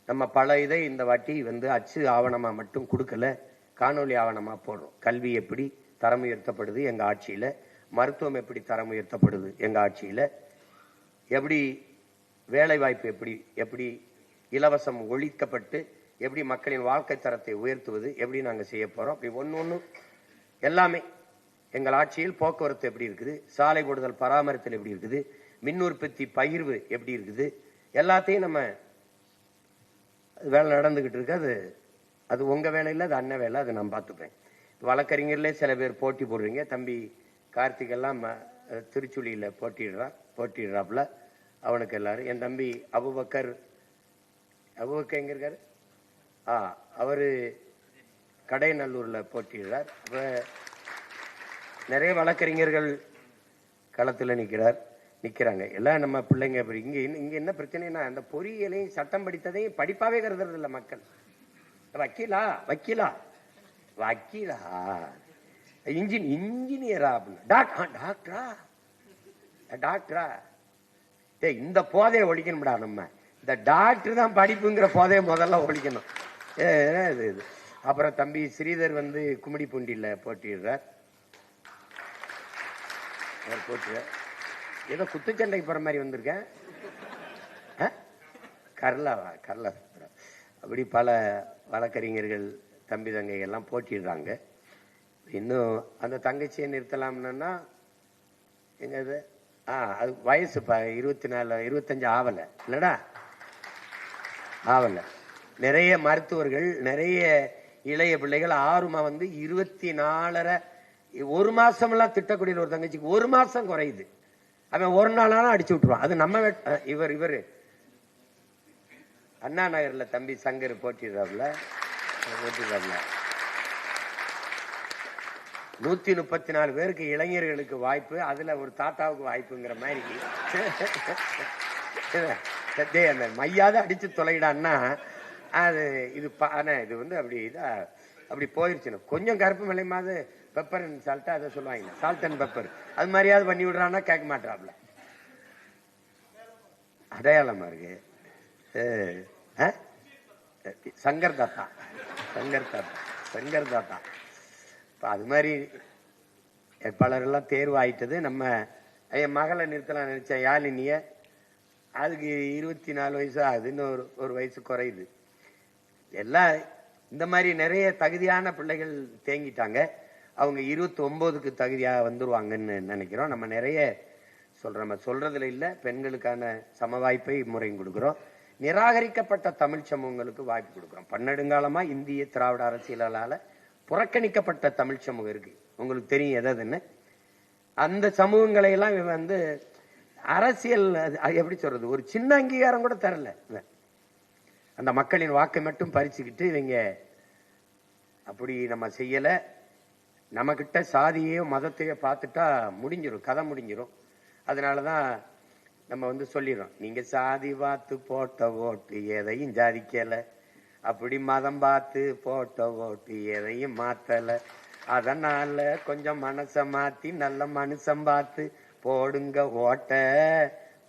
நம்ம பல இதை இந்த வாட்டி அச்சு ஆவணமா மட்டும் கொடுக்கல, காணொலி ஆவணமா போடுறோம். கல்வி எப்படி தரம் உயர்த்தப்படுது எங்க ஆட்சியில, மருத்துவம் எப்படி தரம் உயர்த்தப்படுது எங்க ஆட்சியில, எப்படி வேலை வாய்ப்பு எப்படி எப்படி இலவசம் ஒழிக்கப்பட்டு எப்படி மக்களின் வாழ்க்கை தரத்தை உயர்த்துவது எப்படி நாங்க செய்ய போறோம். அப்படி ஒன்னு எல்லாமே எங்கள் ஆட்சியில். போக்குவரத்து எப்படி இருக்குது, சாலை போடுதல் பராமரித்தல் எப்படி இருக்குது, மின் உற்பத்தி பகிர்வு எப்படி இருக்குது, எல்லாத்தையும் நம்ம வேலை நடந்துகிட்டு இருக்கு. அது உங்க வேலை இல்லை, அது அண்ணன் வேலை, அது நான் பார்த்துப்பேன். வழக்கறிஞர்ல சில பேர் போட்டி போடுறீங்க. தம்பி கார்த்திக் எல்லாம் திருச்சுழியில போட்டிடுறாப்புல. அவனுக்கு எல்லாரும் என் தம்பி அபுபக்கர் எங்க இருக்காரு? அவரு கடைநல்லூர்ல போட்டிடுறார். நிறைய வழக்கறிஞர்கள் களத்துல நிக்கிறாங்க. எல்லாம் நம்ம பிள்ளைங்க. இங்க என்ன பிரச்சனைனா, அந்த பொறியியலையும் சட்டம் படித்ததையும் படிப்பாவே கருதுறது இல்ல மக்கள். வக்கீலா வக்கீலா வக்கீலா இன்ஜினியரா டாக்டரா டாக்டரா. இந்த போதையை ஒழிக்கணும்டா. நம்ம இந்த டாக்டர் தான் படிப்புங்கிற போதையை முதல்ல ஒழிக்கணும். அப்புறம் தம்பி ஸ்ரீதர் கும்மிடிப்பூண்டியில போட்டிடுறார். ஏதோ குத்துச்சண்டைக்கு போற மாதிரி வந்திருக்கேன். கர்லாவா? கர்லா. அப்படி பல வழக்கறிஞர்கள் தம்பி தங்கை எல்லாம் போட்டிடுறாங்க. இன்னும் அந்த தங்கச்சியை நிறுத்தலாம்னா எங்க அது வயசு 24 25 ஆவல இல்லடா, ஆவல. நிறைய மருத்துவர்கள், நிறைய இளைய பிள்ளைகள் 24 ஒரு மாசம் எல்லாம் திட்டக்குடியில் ஒரு தங்கச்சிக்கு 1 மாசம் குறையுது. அவன் ஒரு நாளான அடிச்சு விட்டுருவான். அது நம்ம இவரு அண்ணா நகர்ல தம்பி சங்கர் போட்டிடுறாப்ல 134 பேருக்கு இளைஞர்களுக்கு வாய்ப்பு, அதுல ஒரு தாத்தாவுக்கு வாய்ப்புங்கிற மாதிரி. அந்த மையாத அடிச்சு தொலைடான்னா அது இது அப்படி போயிருச்சு. கொஞ்சம் கருப்பு மிளையமாவது பெப்பர் அண்ட் சால்ட்டா அதை சொல்லுவாங்க, சால்ட் அண்ட் பெப்பர். அது மாதிரியாவது பண்ணி விடுறான்னா கேட்க மாட்டாப்ல. அடையாளமா இருக்கு. சங்கர் தாத்தா. அது மாதிரி வேட்பாளர்கள்லாம் தேர்வு ஆயிட்டது. நம்ம என் மகளை நிறுத்தலாம் நினைச்சேன், யாழினிய. அதுக்கு 24 வயசு ஆகுது, இன்னும் ஒரு வயசு குறையுது. எல்லாம் இந்த மாதிரி நிறைய தகுதியான பிள்ளைகள் தேங்கிட்டாங்க. அவங்க 29க்கு தகுதியா வந்துருவாங்கன்னு நினைக்கிறோம். நம்ம நிறைய சொல்றதுல இல்ல, பெண்களுக்கான சம வாய்ப்பை முறையும் கொடுக்கிறோம். நிராகரிக்கப்பட்ட தமிழ் சமூகங்களுக்கு வாய்ப்பு கொடுக்கிறோம். பன்னெடுங்காலமா இந்திய திராவிட அரசியலால புறக்கணிக்கப்பட்ட தமிழ் சமூகம் இருக்கு, உங்களுக்கு தெரியும் எதுன்னு. அந்த சமூகங்களை எல்லாம் அரசியல் எப்படி சொல்றது, ஒரு சின்ன அங்கீகாரம் கூட தரல. அந்த மக்களின் வாக்கை மட்டும் பறிச்சுக்கிட்டு இவங்க அப்படி நம்ம செய்யல. நம்ம கிட்ட சாதியோ மதத்தையோ பார்த்துட்டா முடிஞ்சிடும், கதை முடிஞ்சிடும். அதனாலதான் நம்ம சொல்லிடுறோம், நீங்க சாதி பார்த்து போட்ட ஓட்டு எதையும் ஜாதிக்கல, அப்படி மதம் பார்த்து போட்ட ஓட்டு எதையும் மாத்தல, அதனால கொஞ்சம் மனச மாத்தி நல்ல மனுஷன் பார்த்து போடுங்க ஓட்ட,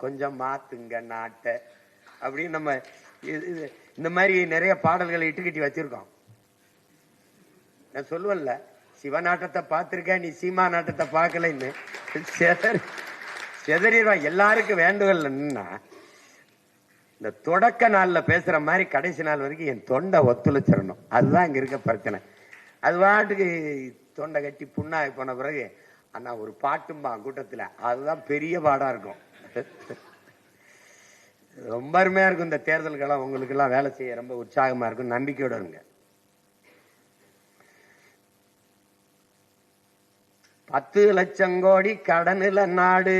கொஞ்சம் மாத்துங்க நாட்ட. அப்படின்னு நம்ம இந்த மாதிரி நிறைய பாடல்களை இட்டுக்கட்டி வச்சிருக்கோம். நான் சொல்லுவேன்ல, சிவநாட்டத்தை பார்த்திருக்க, நீ சீமா நாட்டத்தை பார்க்கலன்னு செதறிடுவான். எல்லாருக்கும் வேண்டுகோள் என்னன்னா, இந்த தொடக்க நாள்ல பேசுற மாதிரி கடைசி நாள் வரைக்கும் என் தொண்டை ஒத்துழைச்சிடணும். அதுதான் இங்க இருக்க பிரச்சனை. அது பாட்டுக்கு தொண்டை கட்டி புண்ணாகி போன பிறகு அண்ணா ஒரு பாட்டும்பா கூட்டத்துல, அதுதான் பெரிய பாடா இருக்கும். ரொம்ப அருமையா இருக்கும். இந்த தேர்தல்கெல்லாம் உங்களுக்கு எல்லாம் வேலை செய்ய ரொம்ப உற்சாகமா இருக்கும். நம்பிக்கையோட இருங்க. 10 லட்சம் கோடி கடனுல நாடு,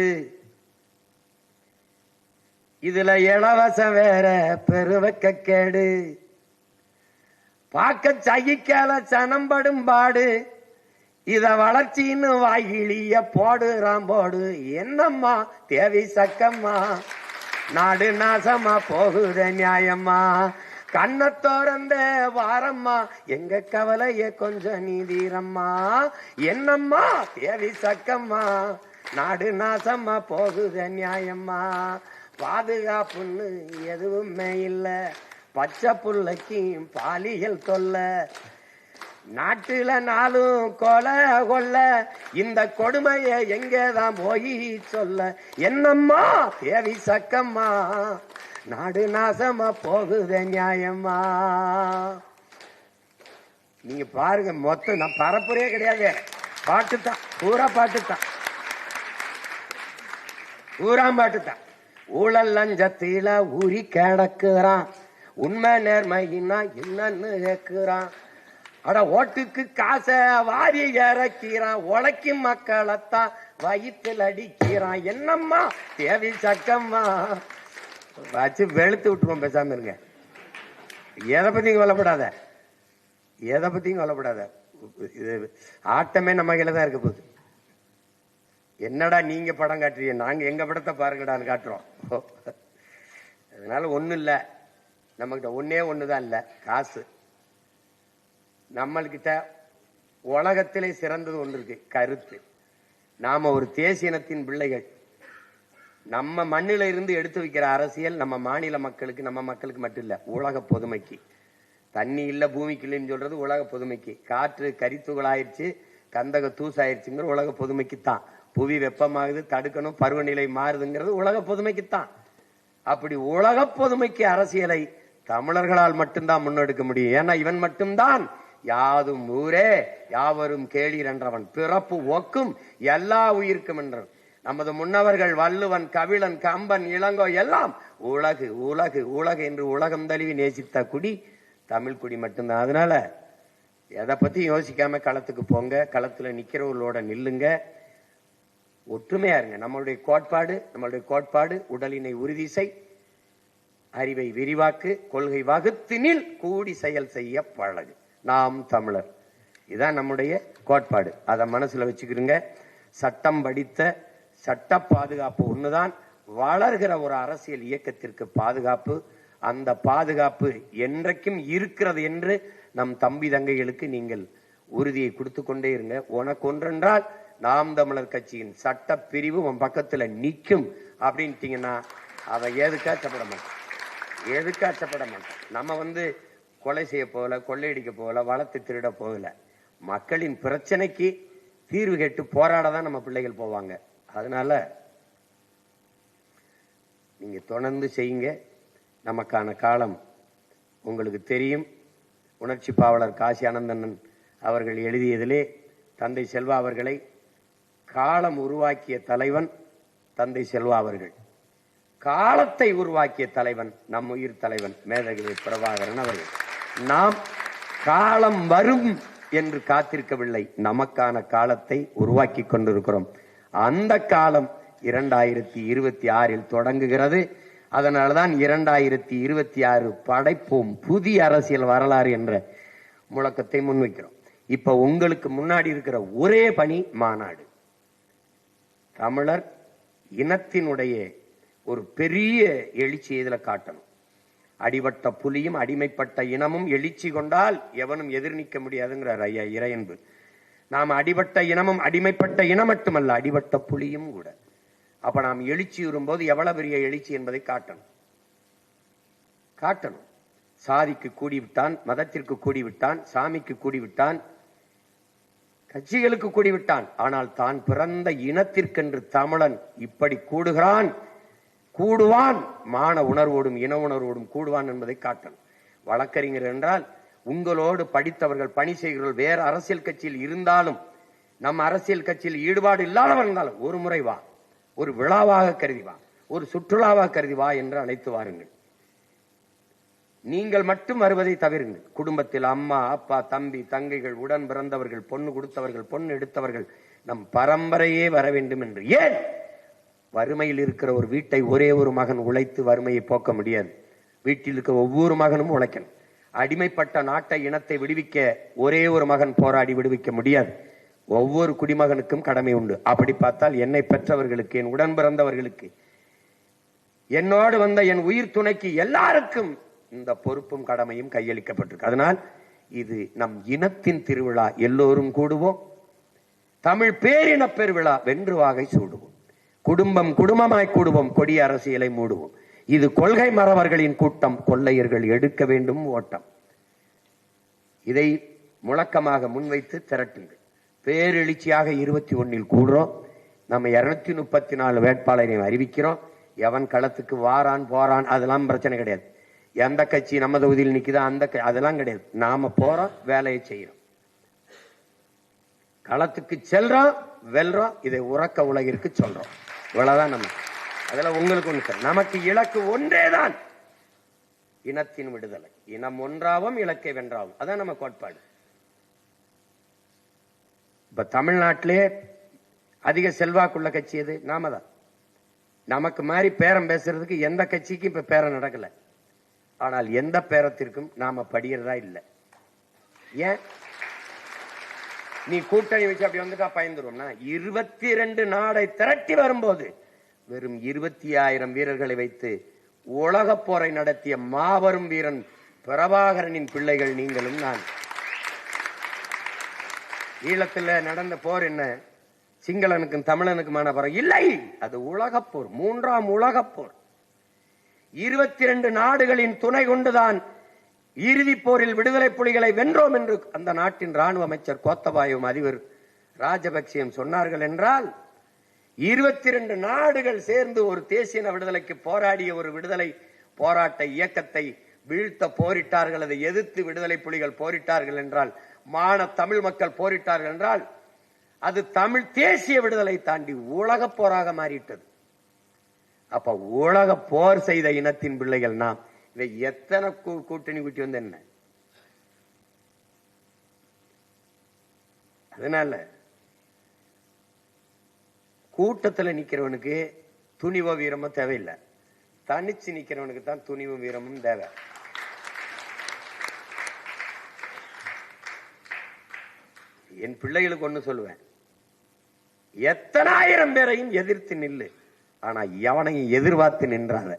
இதுல இலவசம் வேற பெருவக்க கேடு, பார்க்க சகிக்கால சனம்படும் பாடு, இத வளர்ச்சின்னு வாயிலிய போடுறான் போடு, என்னம்மா தேவி சக்கம்மா, நாடு நாசமா போகுத நியாயம்மா, கண்ண திறந்த வாரம்மா எங்க கவலைய கொஞ்சம் நீதீரம்மா. என்னம்மா தேவி சக்கம்மா நாடு நாசம்மா போகுது நியாயம்மா. பாதுகாப்புன்னு எதுவுமே இல்ல, பச்சை புள்ளைக்கு பாலியல் தொல்ல. நாட்டுல நாளும் கொலை கொள்ள, இந்த கொடுமைய எங்கதான் போய் சொல்ல. என்னம்மா தேவி சக்கம்மா நாடு நாசமா போகுது நியாயம்மா. நீங்க பாருங்க, மொத்தம் நான் பரப்புரையே கிடையாது, பாட்டுத்தான், பூரா பாட்டுத்தான், பூரா பாட்டுத்தான். ஊழல் லஞ்சத்தில ஊறி கிடக்குறான், உண்மை நேர்மையினா என்னன்னு கேட்கிறான். அட ஓட்டுக்கு காசை வாரி இறக்கிறான், உழைக்கும் மக்களைத்தான் வயிற்றில் அடிக்கிறான். என்னம்மா தேவி சக்கம்மா வச்சு வெளுத்து விட்டுருவோம். பேசாம இருங்க, எதை பத்தியும் கவலைப்படாத, எதை பத்தியும் கவலைப்படாத. இது ஆட்டமே நம்ம கையில தான் இருக்க போகுது. என்னடா நீங்க படம் காட்டுறீங்க, நாங்க எங்க படத்தை பாருங்கடான்னு காட்டுறோம். அதனால ஒண்ணு இல்ல, நம்ம கிட்ட ஒன்னே ஒண்ணுதான் இல்ல, காசு. நம்மள்கிட்ட உலகத்திலே சிறந்தது ஒன்று இருக்கு, கருத்து. நாம ஒரு தேசிய இனத்தின் பிள்ளைகள். நம்ம மண்ணில இருந்து எடுத்து வைக்கிற அரசியல் நம்ம மாநில மக்களுக்கு, நம்ம மக்களுக்கு மட்டும் இல்ல, உலக பொதுமைக்கு. தண்ணி இல்ல பூமிக்கு இல்லைன்னு சொல்றது உலக பொதுமைக்கு. காற்று கரித்துகள் ஆயிடுச்சு, கந்தக தூசாயிருச்சுங்கிற உலக பொதுமைக்கு தான். புவி வெப்பமாகுது, தடுக்கணும், பருவநிலை மாறுதுங்கிறது உலக பொதுமைக்கு தான். அப்படி உலக பொதுமைக்கு அரசியலை தமிழர்களால் மட்டும்தான் முன்னெடுக்க முடியும். ஏன்னா இவன் மட்டும்தான் யாதும் ஊரே யாவரும் கேளீர் என்றவன், பிறப்பு ஒக்கும் எல்லா உயிர்க்கும் என்றவன். நமது முன்னவர்கள் வள்ளுவன், கபிலன், கம்பன், இளங்கோ எல்லாம் உலகு உலகு உலகு என்று உலகம் தழுவி நேசித்த குடி தமிழ் குடி மட்டும்தான். அதனால எதை பத்தி யோசிக்காம களத்துக்கு போங்க, களத்துல நிக்கிறவர்களோட நில்லுங்க, ஒற்றுமையா இருங்க. நம்மளுடைய கோட்பாடு உடலினை உறுதி செய், அறிவை விரிவாக்கு, கொள்கை வகுத்தினில் கூடி செயல் செய்ய பழகு, நாம் தமிழர். இதுதான் நம்முடைய கோட்பாடு. அதை மனசுல வச்சுக்கிறீங்க. சட்டம் படித்த சட்ட பாதுகாப்பு ஒண்ணுதான் வளர்கிற ஒரு அரசியல் இயக்கத்திற்கு பாதுகாப்பு. அந்த பாதுகாப்பு என்றைக்கும் இருக்கிறது என்று நம் தம்பி தங்கைகளுக்கு நீங்கள் உறுதியை கொடுத்து கொண்டே இருங்க. உனக்கு ஒன்றென்றால் நாம் தமிழர் கட்சியின் சட்ட பிரிவு உன் பக்கத்துல நிற்கும் அப்படின்ட்டீங்கன்னா அதை எதுக்கா அச்சப்பட மாட்டோம். நம்ம கொலை செய்ய போகல, கொள்ளையடிக்க போகல, வளர்த்து திருட போகல. மக்களின் பிரச்சனைக்கு தீர்வு கேட்டு போராடதான் நம்ம பிள்ளைகள் போவாங்க. அதனால நீங்க தொடர்ந்து செய்யுங்க. நமக்கான காலம் உங்களுக்கு தெரியும். உணர்ச்சி பாவலர் காசி ஆனந்தன் அவர்கள் எழுதியதிலே தந்தை செல்வா அவர்களை காலம் உருவாக்கிய தலைவன் தந்தை செல்வா அவர்கள், காலத்தை உருவாக்கிய தலைவன் நம் உயிர் தலைவன் மேதகவி பிரபாகரன் அவர்கள். நாம் காலம் வரும் என்று காத்திருக்கவில்லை, நமக்கான காலத்தை உருவாக்கி கொண்டிருக்கிறோம். அந்த காலம் 2026 தொடங்குகிறது. அதனால்தான் 2026 படைப்போம் புதிய அரசியல் வரலாறு என்ற முழக்கத்தை முன்வைக்கிறோம். இப்ப உங்களுக்கு முன்னாடி இருக்கிற ஒரே பணி மாநாடு. தமிழர் இனத்தினுடைய ஒரு பெரிய எழுச்சி இதுல காட்டணும். அடிபட்ட புலியும் அடிமைப்பட்ட இனமும் எழுச்சி கொண்டால் எவனும் எதிர் நிற்க முடியாதுங்கிறார் ஐயா இறையன்பு. நாம் அடிபட்ட இனமும் அடிமைப்பட்ட இனம் மட்டுமல்ல, அடிபட்ட புலியும் கூட. அப்ப நாம் எழுச்சி வரும்போது எவ்வளவு பெரிய எழுச்சி என்பதை காட்டணும். சாதிக்கு கூடிவிட்டான், மதத்திற்கு கூடிவிட்டான், சாமிக்கு கூடிவிட்டான், கட்சிகளுக்கு கூடிவிட்டான். ஆனால் தான் பிறந்த இனத்திற்கென்று தமிழன் இப்படி கூடுவான், மான உணர்வோடும் இன உணர்வோடும் கூடுவான் என்பதை காட்டணும். வழக்கறிஞர் என்றால் உங்களோடு படித்தவர்கள், பணி செய்கிறவர்கள் வேற அரசியல் கட்சியில் இருந்தாலும், நம்ம அரசியல் கட்சியில் ஈடுபாடு இல்லாதவர் இருந்தாலும் ஒரு முறை வா, ஒரு விழாவாக கருதி வா, ஒரு சுற்றுலாவாக கருதி வா என்று அழைத்து வாருங்கள். நீங்கள் மட்டும் வருவதை தவிருங்கள். குடும்பத்தில் அம்மா, அப்பா, தம்பி, தங்கைகள், உடன் பிறந்தவர்கள், பொண்ணு கொடுத்தவர்கள், பொண்ணு எடுத்தவர்கள், நம் பரம்பரையே வர வேண்டும் என்று. ஏன் வறுமையில் இருக்கிற ஒரு வீட்டை ஒரே ஒரு மகன் உழைத்து வறுமையை போக்க முடியாது. வீட்டில் இருக்கிற ஒவ்வொரு மகனும் உழைக்கணும். அடிமைப்பட்ட நாட்டை, இனத்தை விடுவிக்க ஒரே ஒரு மகன் போராடி விடுவிக்க முடியாது. ஒவ்வொரு குடிமகனுக்கும் கடமை உண்டு. அப்படி பார்த்தால் என்னை பெற்றவர்களுக்கு, என் உடன் பிறந்தவர்களுக்கு, என்னோடு வந்த என் உயிர் துணைக்கு எல்லாருக்கும் இந்த பொறுப்பும் கடமையும் கையளிக்கப்பட்டிருக்கு. அதனால் இது நம் இனத்தின் திருவிழா. எல்லோரும் கூடுவோம். தமிழ் பேரின பெருவிழா. வென்று வாகை சூடுவோம். குடும்பம் குடும்பமாய் கூடுவோம். கொடிய அரசியலை மூடுவோம். இது கொள்கை மறவர்களின் கூட்டம். கொள்ளையர்கள் எடுக்க வேண்டும் ஓட்டம். இதை முழக்கமாக முன்வைத்து திரட்டுங்கள். பேரெழுச்சியாக 21 கூடுறோம். நம்ம 234 வேட்பாளரையும் அறிவிக்கிறோம். எவன் களத்துக்கு வாரான் போறான் அதெல்லாம் பிரச்சனை கிடையாது. எந்த கட்சி நம்ம தொகுதியில் நிக்குதா அதெல்லாம் கிடையாது. நாம போறோம், வேலையை செய்யறோம், களத்துக்கு செல்றோம், வெல்றோம். இதை உறக்க உலகிற்கு சொல்றோம். இவ்வளவுதான் நம்ம. அதுல உங்களுக்கு ஒன்று, நமக்கு இலக்கு ஒன்றேதான், இனத்தின் விடுதலை. இனம் ஒன்றாவும் இலக்கை வென்றாவும். அதான் நம்ம கோட்பாடு. இப்ப தமிழ்நாட்டிலே அதிக செல்வாக்குள்ள கட்சி எது? நாம தான். நமக்கு மாதிரி பேரம் பேசுறதுக்கு எந்த கட்சிக்கும் இப்ப பேரம் நடக்கல. ஆனால் எந்த பேரத்திற்கும் நாம படியறதா இல்லை. ஏன்? நீ கூட்டணி வச்சு அப்படி வந்துட்டா பயந்துருவோம்னா, 22 நாடை திரட்டி வரும்போது வெறும் 20,000 வீரர்களை வைத்து உலக போரை நடத்திய மாபெரும் வீரன் பிரபாகரனின் பிள்ளைகள் நீங்களும் நான். ஈழத்தில் நடந்த போர் என்ன? சிங்களனுக்கும் தமிழனுக்குமான போர் இல்லை. அது உலகப்போர், 3ஆம் உலகப்போர். 22 நாடுகளின் துணை கொண்டுதான் இறுதி போரில் விடுதலை புலிகளை வென்றோம் என்று அந்த நாட்டின் ராணுவ அமைச்சர் கோத்தபாயும் அதிபர் ராஜபக்சேயும் சொன்னார்கள். என்றால் 22 நாடுகள் சேர்ந்து ஒரு தேசிய விடுதலைக்கு போராடிய ஒரு விடுதலை போராட்ட இயக்கத்தை வீழ்த்த போரிட்டார்கள். அதை எதிர்த்து விடுதலை புலிகள் போரிட்டார்கள் என்றால், மான தமிழ் மக்கள் போரிட்டார்கள் என்றால், அது தமிழ் தேசிய விடுதலை தாண்டி உலக போராக மாறிட்டது. அப்ப உலக போர் செய்த இனத்தின் பிள்ளைகள் நாம். இதை எத்தனை கூட்டணி கூட்டி வந்து என்ன? அதனால கூட்டத்தில் நிக்கிறவனுக்கு துணிவோ வீரமோ தேவையில்லை. தனிச்சு நிக்கிறவனுக்கு தான் துணிவும் வீரமும் தேவை. என் பிள்ளைகளுக்கு ஒண்ணு சொல்லுவேன், எத்தனை ஆயிரம் பேரையும் எதிர்த்து நில்லு, ஆனா எவனையும் எதிர்பார்த்து நின்றாத.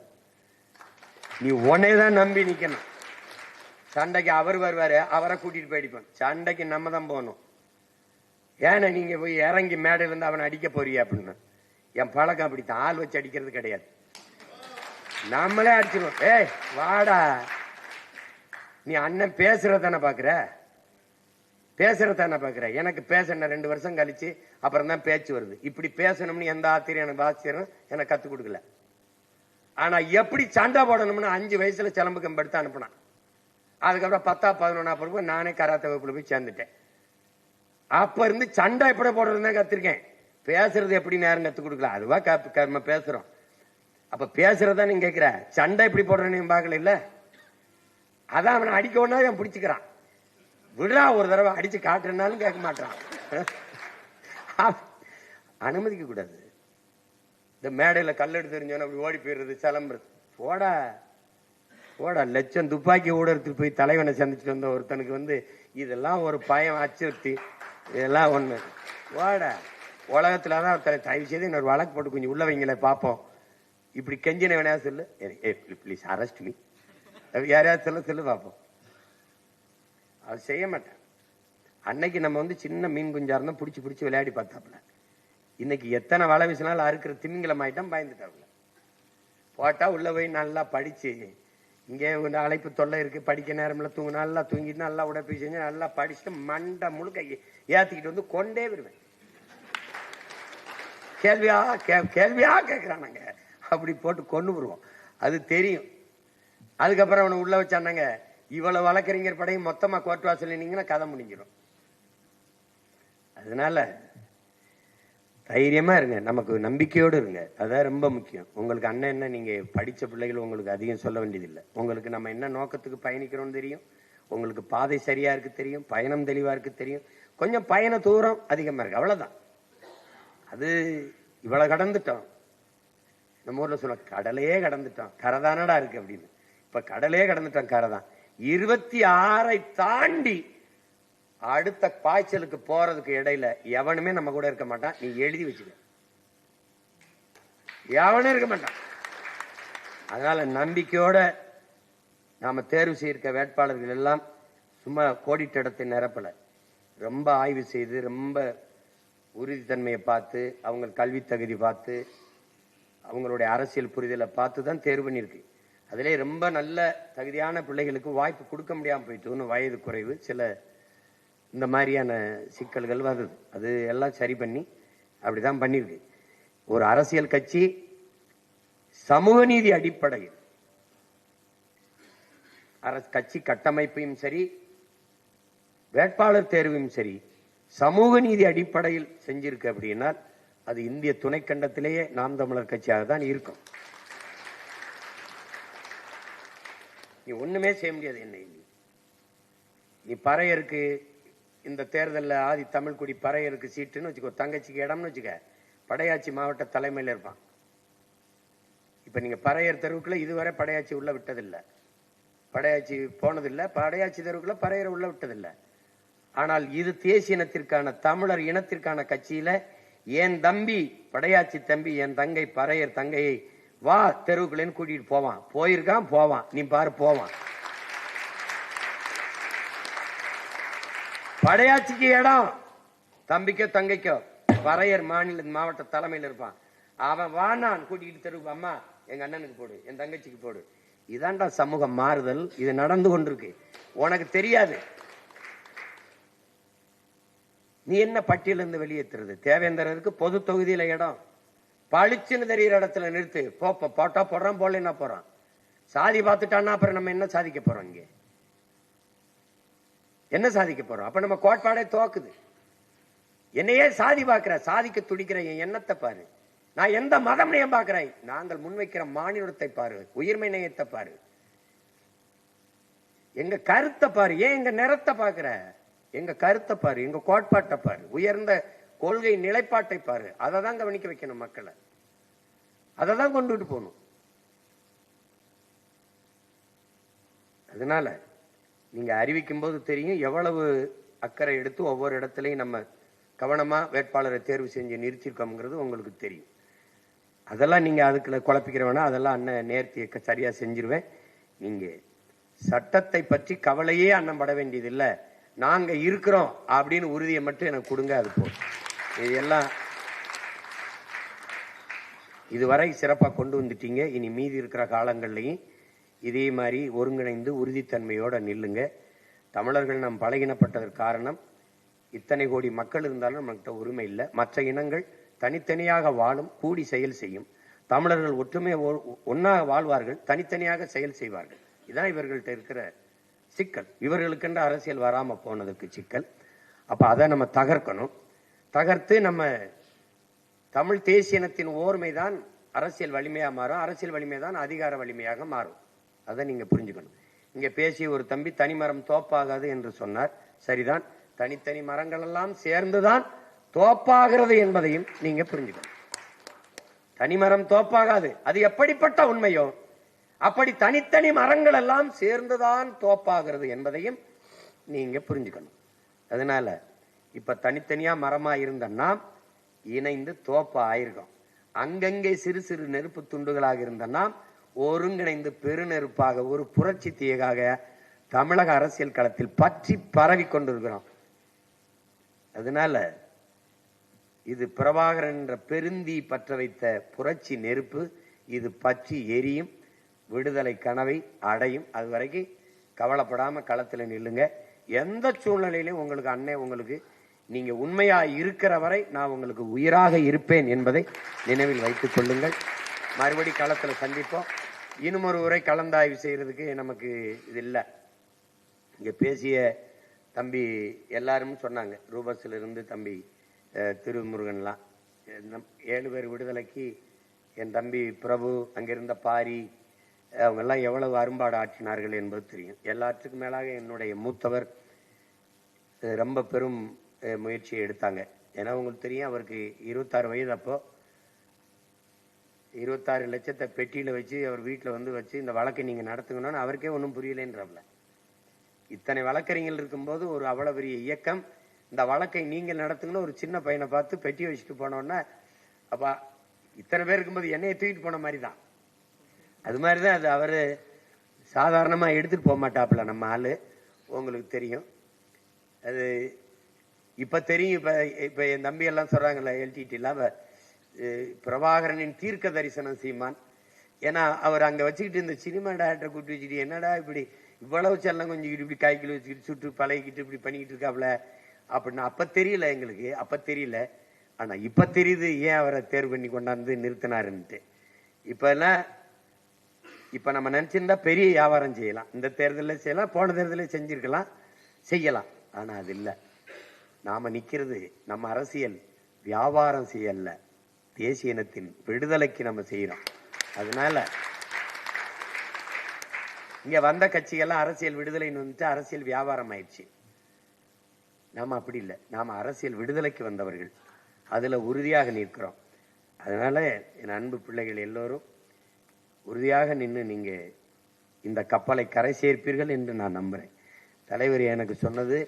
நீ உன்னைதான் நம்பி நிக்கணும். சண்டைக்கு அவர் வருவாரு, அவரை கூட்டிட்டு போயிடுப்பான். சண்டைக்கு நம்ம தான் போகணும். ஏன்னா நீங்க போய் இறங்கி மேடையில இருந்து அவனை அடிக்க போறிய அப்படின்னு. என் பழக்கம் அப்படித்தான். ஆள் வச்சு அடிக்கிறது கிடையாது. நம்மளே அடிச்சிருவோம். ஏய் வாடா, நீ அண்ணன் பேசுறதானே பாக்குற, பேசுறதானே பாக்குற. எனக்கு பேச 2 வருஷம் கழிச்சு அப்புறம் தான் பேச்சு வருது. இப்படி பேசணும்னு எந்த ஆசிரியர் எனக்கு ஆசிரியரும் எனக்கு கத்துக் கொடுக்கல. ஆனா எப்படி சண்டை போடணும்னு 5 வயசுல சிலம்பு கம்பெடுத்து அனுப்பினான். அதுக்கப்புறம் 10, 11 பிறகு நானே கராத்தே வகுப்புல போய் சேர்ந்துட்டேன். அப்ப இருந்து சண்டை எப்படி போடுறதுதான் கத்திருக்கேன். பேசுறது எப்படி நேரம் கத்துக் கொடுக்கல. அதுவா நம்ம பேசுறோம். அப்ப பேசுறதா நீங்க கேட்கிற, சண்டை எப்படி போடுறேன்னு பாக்கல இல்ல. அதான் அவனை அடிக்க ஒன்னா அவன் பிடிச்சுக்கிறான். விடுறா, ஒரு தடவை அடிச்சு காட்டுறனாலும் கேட்க மாட்டான். அனுமதிக்க கூடாது. இந்த மேடையில கல்லெடுத்து தெரிஞ்சவன அப்படி ஓடி போயிடுறது, சிலம்புறது. போடா போடா, லட்சம் துப்பாக்கி ஊடகத்துக்கு போய் தலைவனை சந்திச்சுட்டு வந்த ஒருத்தனுக்கு இதெல்லாம் ஒரு பயம் அச்சுறுத்தி, இதெல்லாம் ஒண்ணு. போடா, உலகத்துலதான் தயவு செய்து இன்னொரு வழக்கு போட்டு கொஞ்சம் உள்ள வைங்கள பாப்போம். இப்படி கெஞ்சின வேணா சொல்லு, ப்ளீஸ் அரெஸ்ட் மீ, யாரையாவது சொல்லு பாப்போம். அது செய்ய மாட்டேன். அன்னைக்கு நம்ம சின்ன மீன் குஞ்சா இருந்தா பிடிச்சி விளையாடி பார்த்தாப்புல. இன்னைக்கு எத்தனை வலை வீசினாலும் அறுக்கிற திமிங்கலம் ஆயிட்டம் பயந்துட்டாப்புல. போட்டா உள்ள போய் நல்லா படிச்சு, இங்கே அழைப்பு தொல்லை இருக்கு, படிக்க நேரம்ல தூங்கு, நல்லா தூங்கிட்டு நல்லா உடற்பி செஞ்சு நல்லா படிச்சுட்டு மண்டை முழுக்க ஏத்திக்கிட்டு கொண்டே வருவேன். கேள்வியா கேட்கிறானாங்க, அப்படி போட்டு கொண்டு வருவோம். அது தெரியும். அதுக்கப்புறம் அவனை உள்ள வச்சானாங்க, இவ்வளவு வழக்கறிஞர் படையும் மொத்தமா கோர்ட் வாசல் நீங்கன்னா கதை முடிஞ்சிடும். அதனால தைரியமா இருங்க, நமக்கு நம்பிக்கையோடு இருங்க. அதான் ரொம்ப முக்கியம். உங்களுக்கு அண்ணன் என்ன, நீங்க படிச்ச பிள்ளைகள், உங்களுக்கு அதிகம் சொல்ல வேண்டியதில்லை. உங்களுக்கு நம்ம என்ன நோக்கத்துக்கு பயணிக்கிறோம்னு தெரியும். உங்களுக்கு பாதை சரியா இருக்கு தெரியும், பயணம் தெளிவா இருக்கு தெரியும். கொஞ்சம் பயண தூரம் அதிகமா இருக்கு, அவ்வளவுதான். அது இவ்வளவு கடந்துட்டோம். நம்ம ஊர்ல சொல்ல, கடலையே கடந்துட்டோம், கரைதானடா இருக்கு அப்படின்னு. இப்ப கடலையே கடந்துட்டோம், கரைதான். 26 தாண்டி அடுத்த பாய்ச்சலுக்கு போறதுக்கு இடையில எவனுமே நம்ம கூட இருக்க மாட்டான். நீ எழுதி வச்சுக்க, எவனும் இருக்க மாட்டான். அதனால நம்பிக்கையோட நாம தேர்வு செய்திருக்க வேட்பாளர்கள் எல்லாம் சும்மா கோடிட்ட இடத்தை நிரப்பல, ரொம்ப ஆய்வு செய்து, ரொம்ப உறுதித்தன்மையை பார்த்து, அவங்க கல்வி தகுதி பார்த்து, அவங்களுடைய அரசியல் புரிதலை பார்த்து தான் தேர்வு பண்ணியிருக்கு. அதிலே ரொம்ப நல்ல தகுதியான பிள்ளைகளுக்கு வாய்ப்பு கொடுக்க முடியாமல் போயிட்டு, வயது குறைவு, சில இந்த மாதிரியான சிக்கல்கள் வந்தது. அது எல்லாம் சரி பண்ணி அப்படிதான் பண்ணியிருக்கு. ஒரு அரசியல் கட்சி சமூக நீதி அடிப்படையில் கட்சி கட்டமைப்பையும் சரி, வேட்பாளர் தேர்வையும் சரி சமூக நீதி அடிப்படையில் செஞ்சிருக்கு அப்படின்னா அது இந்திய துணைக்கண்டத்திலேயே நாம் தமிழர் கட்சியாக தான் இருக்கும். நீ ஒண்ணுமே செய்ய முடியாது. என்ன நீ பறையருக்கு இந்த தேர்தலில் ஆதி தமிழ்குடி பறையருக்கு சீட்டுன்னு வச்சுக்கோ, தங்கச்சிக்கு இடம்னு வச்சுக்க, படையாச்சி மாவட்ட தலைமையில் இருப்பான். இப்ப நீங்க பறையர் தெருவுக்குள்ள இதுவரை படையாச்சி உள்ள விட்டதில்லை, படையாச்சி போனதில்லை, படையாச்சி தெருவுக்குள்ள பறையர் உள்ள விட்டதில்லை. ஆனால் இது தேசிய இனத்திற்கான தமிழர் இனத்திற்கான கட்சியில என் தம்பி படையாச்சி தம்பி என் தங்கை பறையர் தங்கையை வா தெருவுக்குள்ளேன்னு கூட்டிட்டு போவான், போயிருக்கான், போவான், நீ பாரு போவான். படையாச்சிக்கு இடம் தம்பிக்கோ தங்கைக்கோ பறையர் மாவட்ட தலைமையில் இருப்பான், அவன் வானான் கூட்டிகிட்டு தெருவுக்கு, அம்மா எங்க அண்ணனுக்கு போடு, என் தங்கச்சிக்கு போடு. இதான்டா சமூக மாறுதல். இது நடந்து கொண்டிருக்கு, உனக்கு தெரியாது. நீ என்ன பட்டியலிருந்து வெளியேற்றுறது? தேவேந்திரருக்கு பொது தொகுதியில இடம் பளிச்சுன்னு தெரிகிற இடத்துல நிறுத்து, போட்டா போடுறான், போடலன்னா போறான். சாதி பார்த்துட்டான்னா அப்புறம் நம்ம என்ன சாதிக்க போறோம்? இங்க என்ன சாதிக்க போறோம்? அப்ப நம்ம கோட்பாடே தோக்குது. என்னையே சாதி பார்க்கிற, சாதிக்க துடிக்கிற என் எண்ணத்தை பாரு. நான் எந்த மதம் நேயம் பார்க்கிறேன்? நாங்கள் முன்வைக்கிற மாநிலத்தை பாரு, உயிர்மை நேயத்தை பாரு, எங்க கருத்தை பாரு. ஏன் எங்க நிறத்தை பாக்குற? எங்க கருத்தை பாரு, எங்க கோட்பாட்டை பாரு, உயர்ந்த கொள்கை நிலைப்பாட்டை பாரு. அதை தான் கவனிக்க வைக்கணும் மக்களை, அதை தான் கொண்டுட்டு போகணும். அதனால நீங்க அறிவிக்கும் போது தெரியும் எவ்வளவு அக்கறை எடுத்து ஒவ்வொரு இடத்துலையும் நம்ம கவனமா வேட்பாளரை தேர்வு செஞ்சு நிறுத்திருக்கோம்ங்கிறது உங்களுக்கு தெரியும். அதெல்லாம் நீங்க அதுக்குள்ள குழப்பிக்கிற வேணா, அதெல்லாம் அண்ணன் நேர்த்தி சரியா செஞ்சிருவேன். நீங்க சட்டத்தை பற்றி கவலையே அண்ணன் பட வேண்டியது இல்லை, நாங்க இருக்கிறோம் அப்படின்னு உறுதியை மட்டும் எனக்கு கொடுங்க, அது போதும். இதெல்லாம் இதுவரை சிறப்பா கொண்டு வந்துட்டீங்க. இனி மீதி இருக்கிற காலங்கள்லையும் இதே மாதிரி ஒருங்கிணைந்து உறுதித்தன்மையோட நில்லுங்க. தமிழர்கள் நாம் பழகினப்பட்டதற்கு காரணம், இத்தனை கோடி மக்கள் இருந்தாலும் நம்மகிட்ட உரிமை இல்லை. மற்ற இனங்கள் தனித்தனியாக வாழும், கூடி செயல் செய்யும். தமிழர்கள் ஒற்றுமை ஒன்னாக வாழ்வார்கள், தனித்தனியாக செயல் செய்வார்கள். இதான் இவர்கள்ட்ட இருக்கிற சிக்கல். இவர்களுக்கென்ற அரசியல் வராம போனதுக்கு சிக்கல். அப்ப அதை நம்ம தகர்க்கணும். தகர்த்து நம்ம தமிழ் தேசிய இனத்தின் ஓர்மைதான் அரசியல் வலிமையா மாறும், அரசியல் வலிமை தான் அதிகார வலிமையாக மாறும். அதை நீங்க புரிஞ்சுக்கணும். இங்க பேசிய ஒரு தம்பி தனிமரம் தோப்பாகாது என்று சொன்னார். சரிதான், தனித்தனி மரங்கள் எல்லாம் சேர்ந்துதான் தோப்பாகிறது என்பதையும் நீங்க புரிஞ்சுக்கணும். தனிமரம் தோப்பாகாது, அது எப்படிப்பட்ட உண்மையோ அப்படி தனித்தனி மரங்கள் எல்லாம் சேர்ந்துதான் தோப்பாகிறது என்பதையும் நீங்க புரிஞ்சுக்கணும். அதனால இப்ப தனித்தனியா மரமா இருந்த நாம் இணைந்து தோப்பா ஆயிருக்கோம். அங்கங்கே சிறு சிறு நெருப்பு துண்டுகளாக இருந்த நாம் ஒருங்கிணைந்து பெருநெருப்பாக ஒரு புரட்சி தீயாக தமிழக அரசியல் களத்தில் பற்றி பரவி கொண்டிருக்கிறோம். அதனால இது பிரபாகரன் என்ற பெருந்தி பற்ற வைத்த புரட்சி நெருப்பு, இது பற்றி எரியும், விடுதலை கனவை அடையும். அது வரைக்கும் கவலைப்படாம களத்தில் நில்லுங்க. எந்த சூழ்நிலையிலும் உங்களுக்கு அண்ணன், உங்களுக்கு நீங்க உண்மையா இருக்கிற வரை நான் உங்களுக்கு உயிராக இருப்பேன் என்பதை நினைவில் வைத்துக் கொள்ளுங்கள். மறுபடி களத்தில் சந்திப்போம். இன்னும் ஒரு உரை கலந்தாய்வு செய்யறதுக்கு நமக்கு இது இல்லை. இங்க பேசிய தம்பி எல்லாரும் சொன்னாங்க, ரூபஸ்ல இருந்து தம்பி திருமுருகன்லாம் 7 பேர் விடுதலைக்கு என் தம்பி பிரபு, அங்கிருந்த பாரி, அவங்க எல்லாம் எவ்வளவு அரும்பாடு ஆற்றினார்கள் என்பது தெரியும். எல்லாத்துக்கும் மேலாக என்னுடைய மூத்தவர் ரொம்ப பெரும் முயற்சியை எடுத்தாங்க. ஏன்னா உங்களுக்கு தெரியும், அவருக்கு 26 வயது. அப்போ 26 லட்சத்தை பெட்டியில வச்சு அவர் வீட்டில் வந்து வச்சு இந்த வழக்கை நீங்க நடத்துங்கன்னு அவருக்கே ஒன்றும் புரியலைன்றப்பல, இத்தனை வழக்கறிஞர்கள் இருக்கும்போது ஒரு அவ்வளவு பெரிய இயக்கம், இந்த வழக்கை நீங்கள் நடத்துங்கன்னு ஒரு சின்ன பையனை பார்த்து பெட்டி வச்சுட்டு போனோன்னா, அப்ப இத்தனை பேர் இருக்கும்போது என்னையை தூக்கிட்டு போன மாதிரி தான். அது மாதிரிதான் அது அவரு சாதாரணமா எடுத்துட்டு போக மாட்டாப்புல நம்ம ஆளு, உங்களுக்கு தெரியும். அது இப்ப தெரியும். இப்ப என் தம்பி எல்லாம் சொல்றாங்கல்ல, எல்டிடி பிரபாகரனின் தீர்க்க தரிசனம் சீமான். ஏன்னா அவர் அங்க வச்சுக்கிட்டு இந்த சினிமா டேரக்டரை கூட்டி வச்சுட்டு என்னடா இப்படி இவ்வளவு செல்லம் கொஞ்சம் இப்படி காய்க்கில் வச்சுக்கிட்டு சுட்டு பழகிக்கிட்டு இப்படி பண்ணிக்கிட்டு இருக்காப்ல அப்படின்னு அப்ப தெரியல எங்களுக்கு. அப்ப தெரியல. ஆனா இப்ப தெரியுது ஏன் அவரை தேர்வு பண்ணி கொண்டாந்து நிறுத்தினாருன்ட்டு. இப்ப நம்ம நினைச்சிருந்தா பெரிய வியாபாரம் செய்யலாம். இந்த தேர்தலில் செய்யலாம், போன தேர்தலில் செஞ்சிருக்கலாம், செய்யலாம். ஆனா அது இல்லை. நாம நிக்கிறது நம்ம அரசியல் வியாபாரம் செய்யல, தேசிய இனத்தின் விடுதலைக்கு நம்ம செய்யறோம். அதனால இங்க வந்த கட்சிகள்லாம் அரசியல் விடுதலைன்னு வந்துட்டு அரசியல் வியாபாரம் ஆயிடுச்சு. நாம அப்படி இல்லை. நாம அரசியல் விடுதலைக்கு வந்தவர்கள், அதுல உறுதியாக நிற்கிறோம். அதனால என் அன்பு பிள்ளைகள் எல்லோரும் உறுதியாக நின்று நீங்க இந்த கப்பலை கரை சேர்ப்பீர்கள் என்று நான் நம்புறேன். தலைவர் எனக்கு சொன்னது,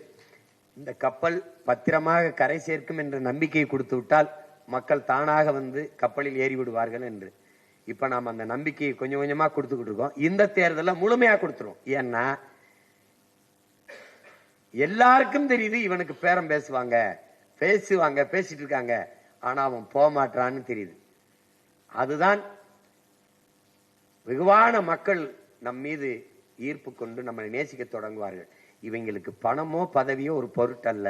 இந்த கப்பல் பத்திரமாக கரை சேர்க்கும் என்ற நம்பிக்கையை கொடுத்து விட்டால் மக்கள் தானாக வந்து கப்பலில் ஏறி விடுவார்கள் என்று. இப்ப நாம அந்த நம்பிக்கையை கொஞ்சம் கொஞ்சமா கொடுத்துக்கிட்டு இருக்கோம். இந்த தேர்தலில் முழுமையா கொடுத்துருவோம். ஏன்னா எல்லாருக்கும் தெரியுது இவனுக்கு பேரம் பேசுவாங்க, பேசிட்டு இருக்காங்க, ஆனா அவன் போக மாட்டான்னு தெரியுது. அதுதான் வெகுவான மக்கள் நம் மீது ஈர்ப்பு கொண்டு நம்மளை நேசிக்க தொடங்குவார்கள். இவங்களுக்கு பணமோ பதவியோ ஒரு பொருட்டல்ல,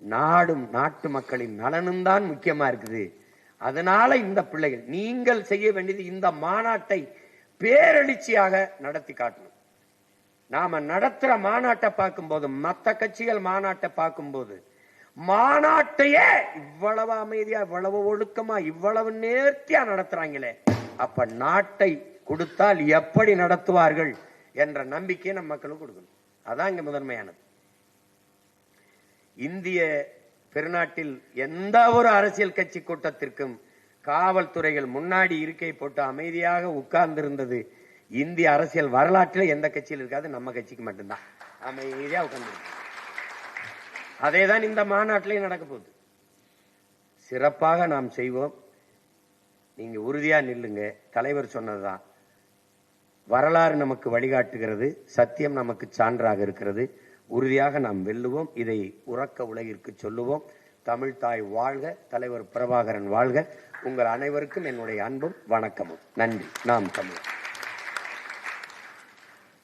நாடும் நாட்டு மக்களின் நலனும் தான் முக்கியமா இருக்குது. அதனால இந்த பிள்ளைகள் நீங்கள் செய்ய வேண்டியது இந்த மாநாட்டை பேரெழுச்சியாக நடத்தி காட்டணும். நாம நடத்துற மாநாட்டை பார்க்கும் போது, மற்ற கட்சிகள் மாநாட்டை பார்க்கும் போது, மாநாட்டையே இவ்வளவு அமைதியா, இவ்வளவு ஒழுக்கமா, இவ்வளவு நேர்த்தியா நடத்துறாங்களே, அப்ப நாட்டை கொடுத்தால் எப்படி நடத்துவார்கள் என்ற நம்பிக்கையை நம்ம மக்களுக்கு கொடுக்கணும். அதான் இங்க முதன்மையானது. இந்திய பெருநாட்டில் எந்த ஒரு அரசியல் கட்சி கூட்டத்திற்கும் காவல்துறைகள் முன்னாடி இருக்கை போட்டு அமைதியாக உட்கார்ந்து இருந்தது இந்திய அரசியல் வரலாற்றில் எந்த கட்சியில் இருக்காது, நம்ம கட்சிக்கு மட்டும்தான் அமைதியா உட்கார்ந்து. அதேதான் இந்த மாநாட்டிலையும் நடக்க போகுது. சிறப்பாக நாம் செய்வோம். நீங்க உறுதியா நில்லுங்க. தலைவர் சொன்னதுதான், வரலாறு நமக்கு வழிகாட்டுகிறது, சத்தியம் நமக்கு சான்றாக இருக்கிறது. உறுதியாக நாம் வெல்லுவோம். இதை உறக்க உலகிற்கு சொல்லுவோம். தமிழ் தாய் வாழ்க, தலைவர் பிரபாகரன் வாழ்க. உங்கள் அனைவருக்கும் என்னுடைய அன்பும் வணக்கமும். நன்றி. நாம் தமிழ்.